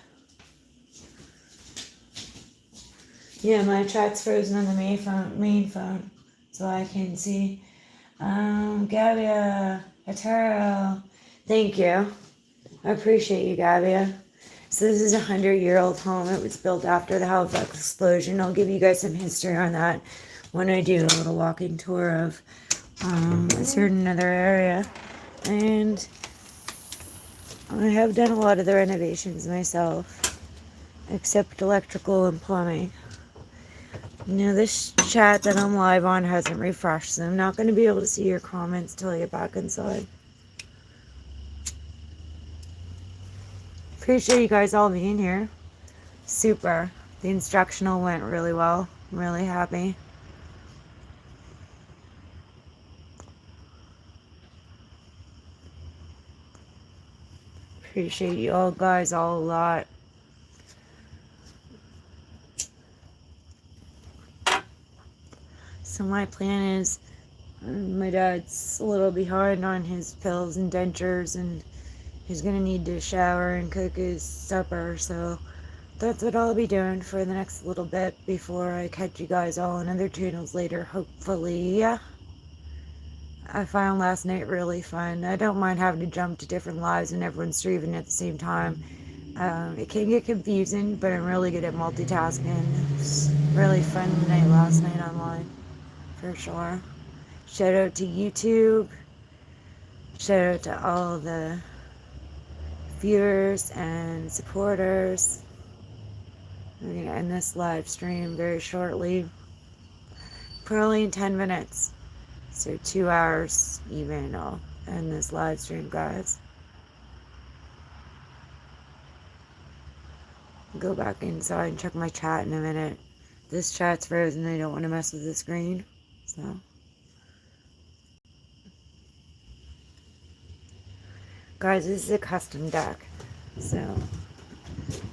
yeah, my chat's frozen on the main phone, so I can see. Gabia, Ataro, thank you. I appreciate you, Gabia. So this is a 100-year-old home. It was built after the Halifax explosion. I'll give you guys some history on that when I do a little walking tour of a certain other area. And I have done a lot of the renovations myself, except electrical and plumbing. Now this chat that I'm live on hasn't refreshed, so I'm not going to be able to see your comments till I get back inside. Appreciate you guys all being here. Super. The instructional went really well. I'm really happy. Appreciate you all guys all a lot. So my plan is, my dad's a little behind on his pills and dentures, and he's gonna need to shower and cook his supper, so that's what I'll be doing for the next little bit before I catch you guys all on other channels later, hopefully. Yeah. I found last night really fun. I don't mind having to jump to different lives and everyone's streaming at the same time. It can get confusing, but I'm really good at multitasking. It's really fun night last night online, for sure. Shout out to YouTube. Shout out to all the viewers and supporters. I'm going to end this live stream very shortly. Probably in 10 minutes. So 2 hours even. I'll end this live stream, guys. Go back inside and check my chat in a minute. This chat's frozen. I don't want to mess with the screen. So, guys, this is a custom deck. So,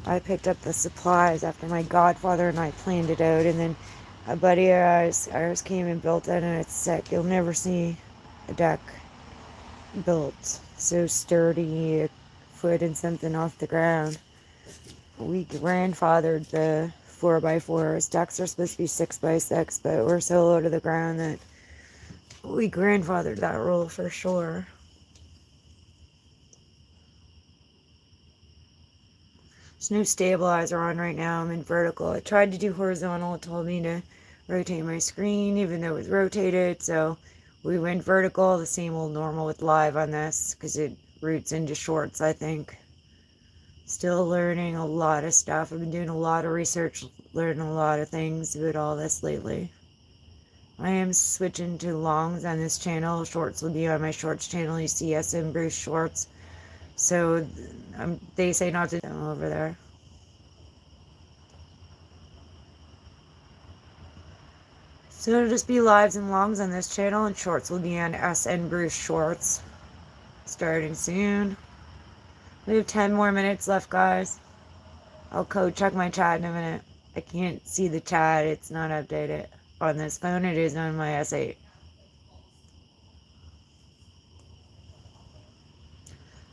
I picked up the supplies after my godfather and I planned it out. And then a buddy of ours came and built it, and it's sick. You'll never see a deck built so sturdy, foot and something off the ground. We grandfathered the 4x4s. Decks are supposed to be 6x6, but we're so low to the ground that we grandfathered that rule for sure. There's no stabilizer on right now. I'm in vertical. I tried to do horizontal. It told me to rotate my screen, even though it was rotated. So we went vertical, the same old normal with live on this, because it roots into shorts, I think. Still learning a lot of stuff. I've been doing a lot of research, learning a lot of things about all this lately. I am switching to longs on this channel. Shorts will be on my shorts channel. You see SM Bruce Shorts. So they say not to go over there. So it'll just be lives and longs on this channel, and shorts will be on SN Bruce Shorts. Starting soon. We have 10 more minutes left, guys. I'll code check my chat in a minute. I can't see the chat. It's not updated. On this phone, it is on my S8.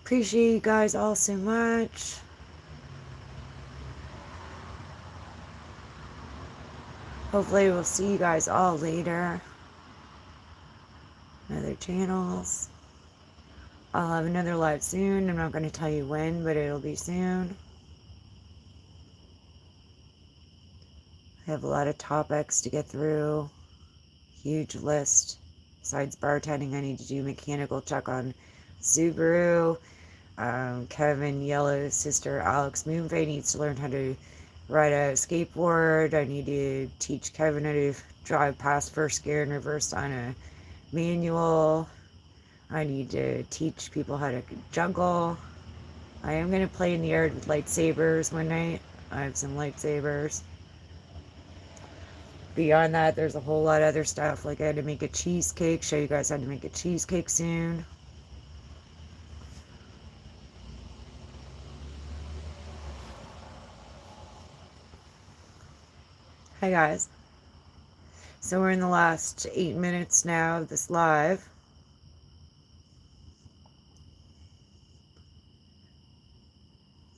Appreciate you guys all so much. Hopefully we'll see you guys all later. Other channels. I'll have another live soon. I'm not going to tell you when, but it'll be soon. I have a lot of topics to get through. Huge list. Besides bartending, I need to do mechanical check on Subaru. Kevin Yellow's sister Alex Moonfay needs to learn how to ride a skateboard. I need to teach Kevin how to drive past first gear and reverse on a manual. I need to teach people how to juggle. I am going to play in the yard with lightsabers one night. I have some lightsabers. Beyond that, there's a whole lot of other stuff. Like I had to make a cheesecake. Show you guys how to make a cheesecake soon. Hi guys. So we're in the last 8 minutes now of this live.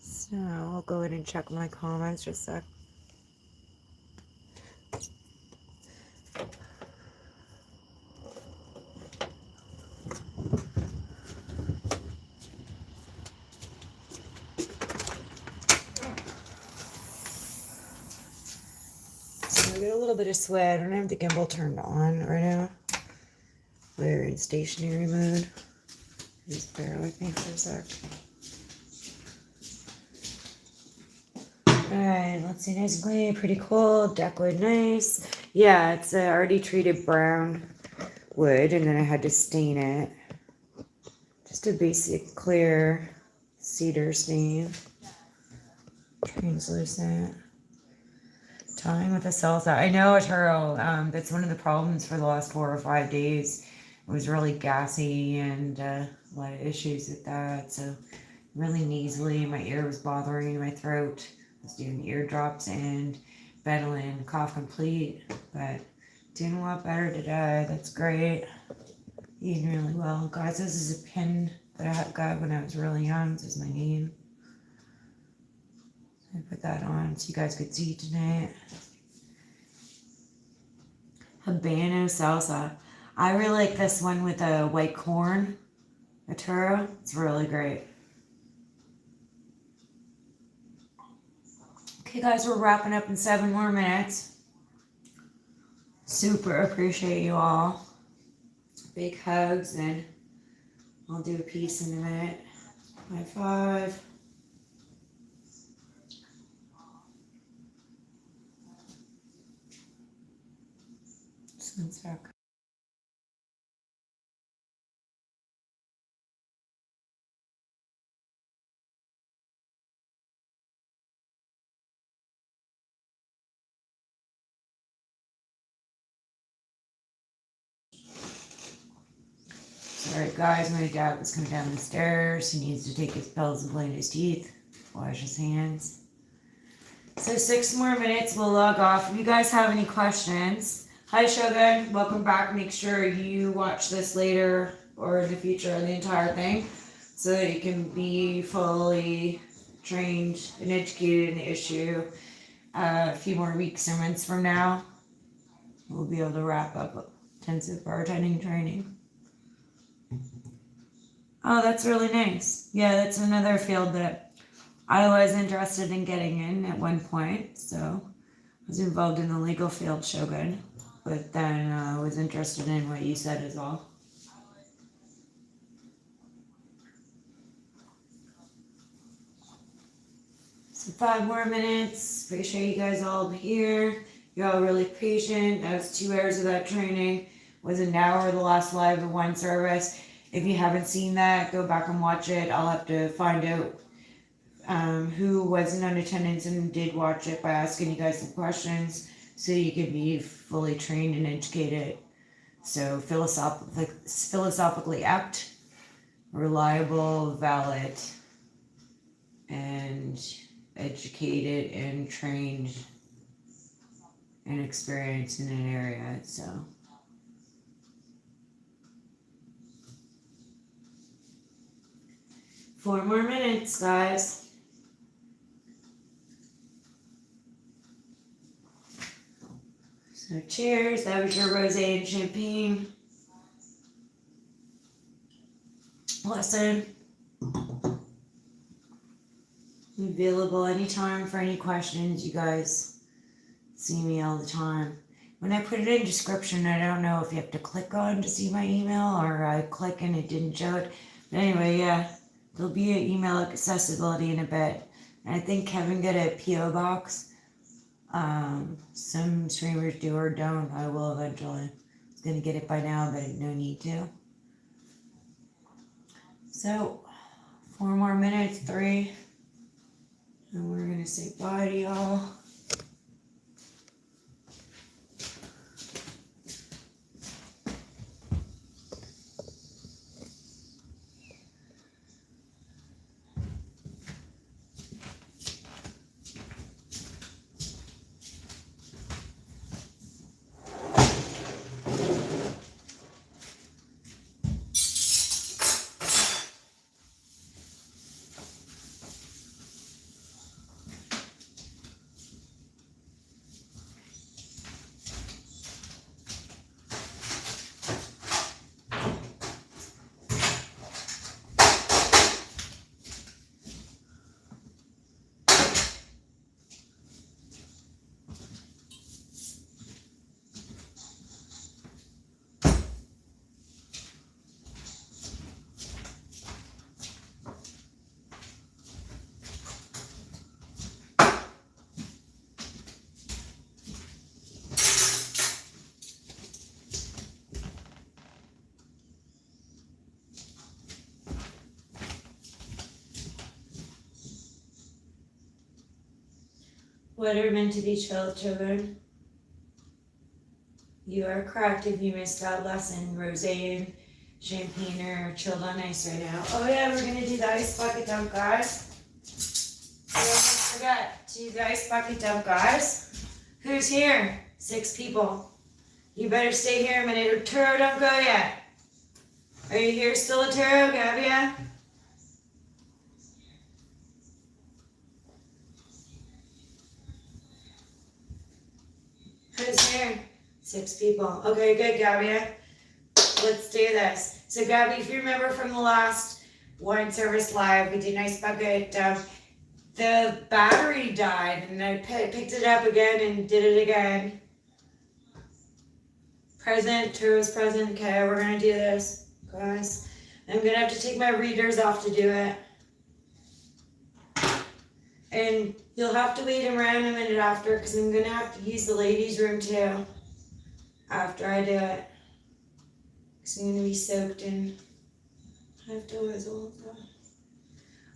So I'll go in and check my comments just a sec. So I get a little bit of sweat. I don't have the gimbal turned on right now. We're in stationary mode. Just bear with me for a sec. Alright, let's see, nice and clean, pretty cool, deck wood nice. Yeah, it's already treated brown wood, and then I had to stain it. Just a basic clear cedar stain. Translucent. Tying with a salsa. I know, Arturo, that's one of the problems for the last 4 or 5 days. It was really gassy and a lot of issues with that, so really nasally. My ear was bothering me, my throat. I was doing eardrops and Benylin Cough Complete, but Doing a lot better today. That's great. Eating really well. Guys, this is a pin that I got when I was really young. This is my name. I put that on so you guys could see tonight. Habano salsa. I really like this one with a white corn, a taro. It's really great. Okay, guys, we're wrapping up in 7 more minutes. Super appreciate you all. Big hugs, and I'll do a piece in a minute. High five. This one's back. Sorry guys, my dad was coming down the stairs. He needs to take his pills and clean his teeth, wash his hands. So 6 more minutes, we'll log off. If you guys have any questions, hi Shogun, welcome back. Make sure you watch this later or in the future, the entire thing, so that you can be fully trained and educated in the issue. A few more weeks or months from now, we'll be able to wrap up intensive bartending training. Oh, that's really nice. Yeah, that's another field that I was interested in getting in at one point. So I was involved in the legal field, Shogun, but then I was interested in what you said as well. So 5 more minutes. Appreciate you guys all here. You're all really patient. That was 2 hours of that training. It was an hour the last live of one service. If you haven't seen that, go back and watch it. I'll have to find out who wasn't on attendance and did watch it by asking you guys some questions so you can be fully trained and educated. So philosophically apt, reliable, valid, and educated and trained and experienced in an area. So 4 more minutes, guys. So cheers. That was your rosé and champagne lesson. Available anytime for any questions. You guys see me all the time. When I put it in description, I don't know if you have to click on to see my email or I click and it didn't show it. But anyway, yeah, there'll be an email accessibility in a bit. And I think Kevin got a P.O. box. Some streamers do or don't. I will eventually. I was going to get it by now, but no need to. So, 4 more minutes, 3. And we're going to say bye to y'all. What are meant to be children? You are correct if you missed that lesson. Rosé and champagne are chilled on ice right now. Oh yeah, we're gonna do the ice bucket dump, guys. I almost forgot to do the ice bucket dump, guys. Who's here? 6 people. You better stay here a minute. Arturo, don't go yet. Are you here still, Arturo? Gabia? Who's here? 6 people. Okay, good, Gabia. Let's do this. So, Gabby, if you remember from the last wine service live, we did nice bucket. The battery died, and I picked it up again and did it again. Present, Turo's present. Okay, we're gonna do this, guys. I'm gonna have to take my readers off to do it. And you'll have to wait around a minute after, because I'm gonna have to use the ladies' room too after I do it. Because I'm gonna be soaked in. I have to whistle.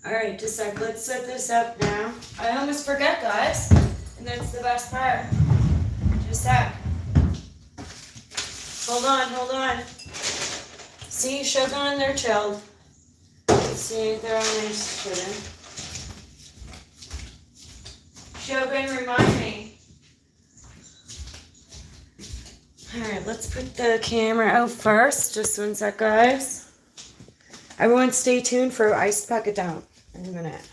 Alright, just a sec. Let's set this up now. I almost forget, guys. And that's the best part. Just a sec. Hold on. See, Shogun, they're chilled. See, they're all nice children. Shogun, remind me. Alright, let's put the camera out first. Just 1 sec, guys. Everyone stay tuned for iced bucket down in a minute.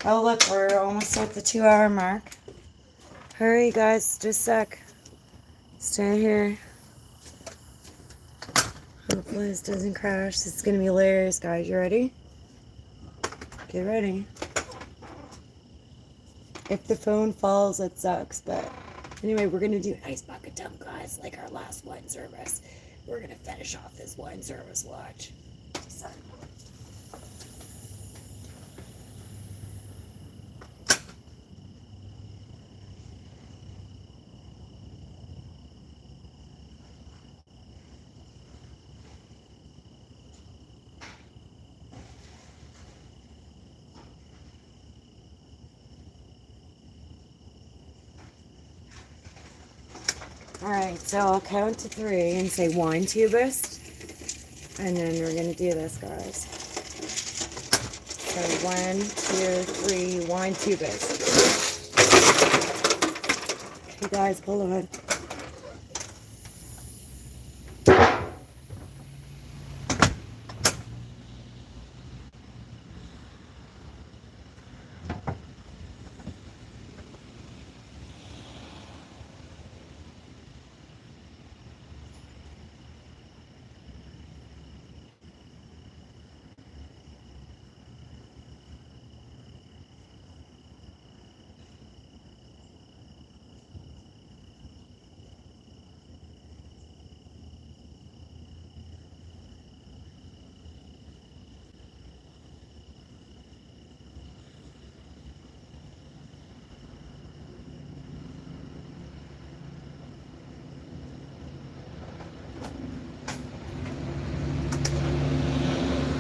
Oh, look, we're almost at the 2-hour mark. Hurry, guys, just a sec. Stay here. Hopefully this doesn't crash. This is going to be hilarious, guys. You ready? Get ready. If the phone falls, it sucks, but anyway, we're going to do an ice bucket dump, guys, like our last wine service. We're going to finish off this wine service. Watch. Alright, so I'll count to 3 and say wine tubist. And then we're going to do this, guys. So 1, 2, 3, wine tubist. Okay, guys, hold on.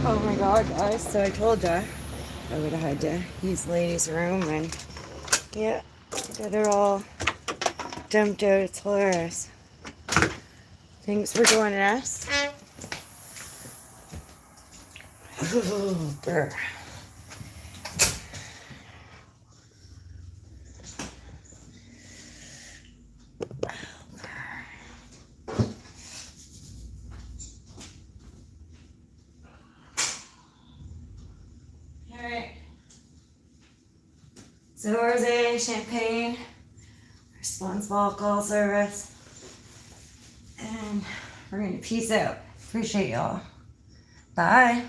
Oh my god, guys, so I told ya I would have had to use ladies' room, and yeah, got it all dumped out. It's hilarious. Thanks for joining us. Oh, brr. So Rosè, champagne, responsible alcohol service, and we're gonna peace out. Appreciate y'all. Bye.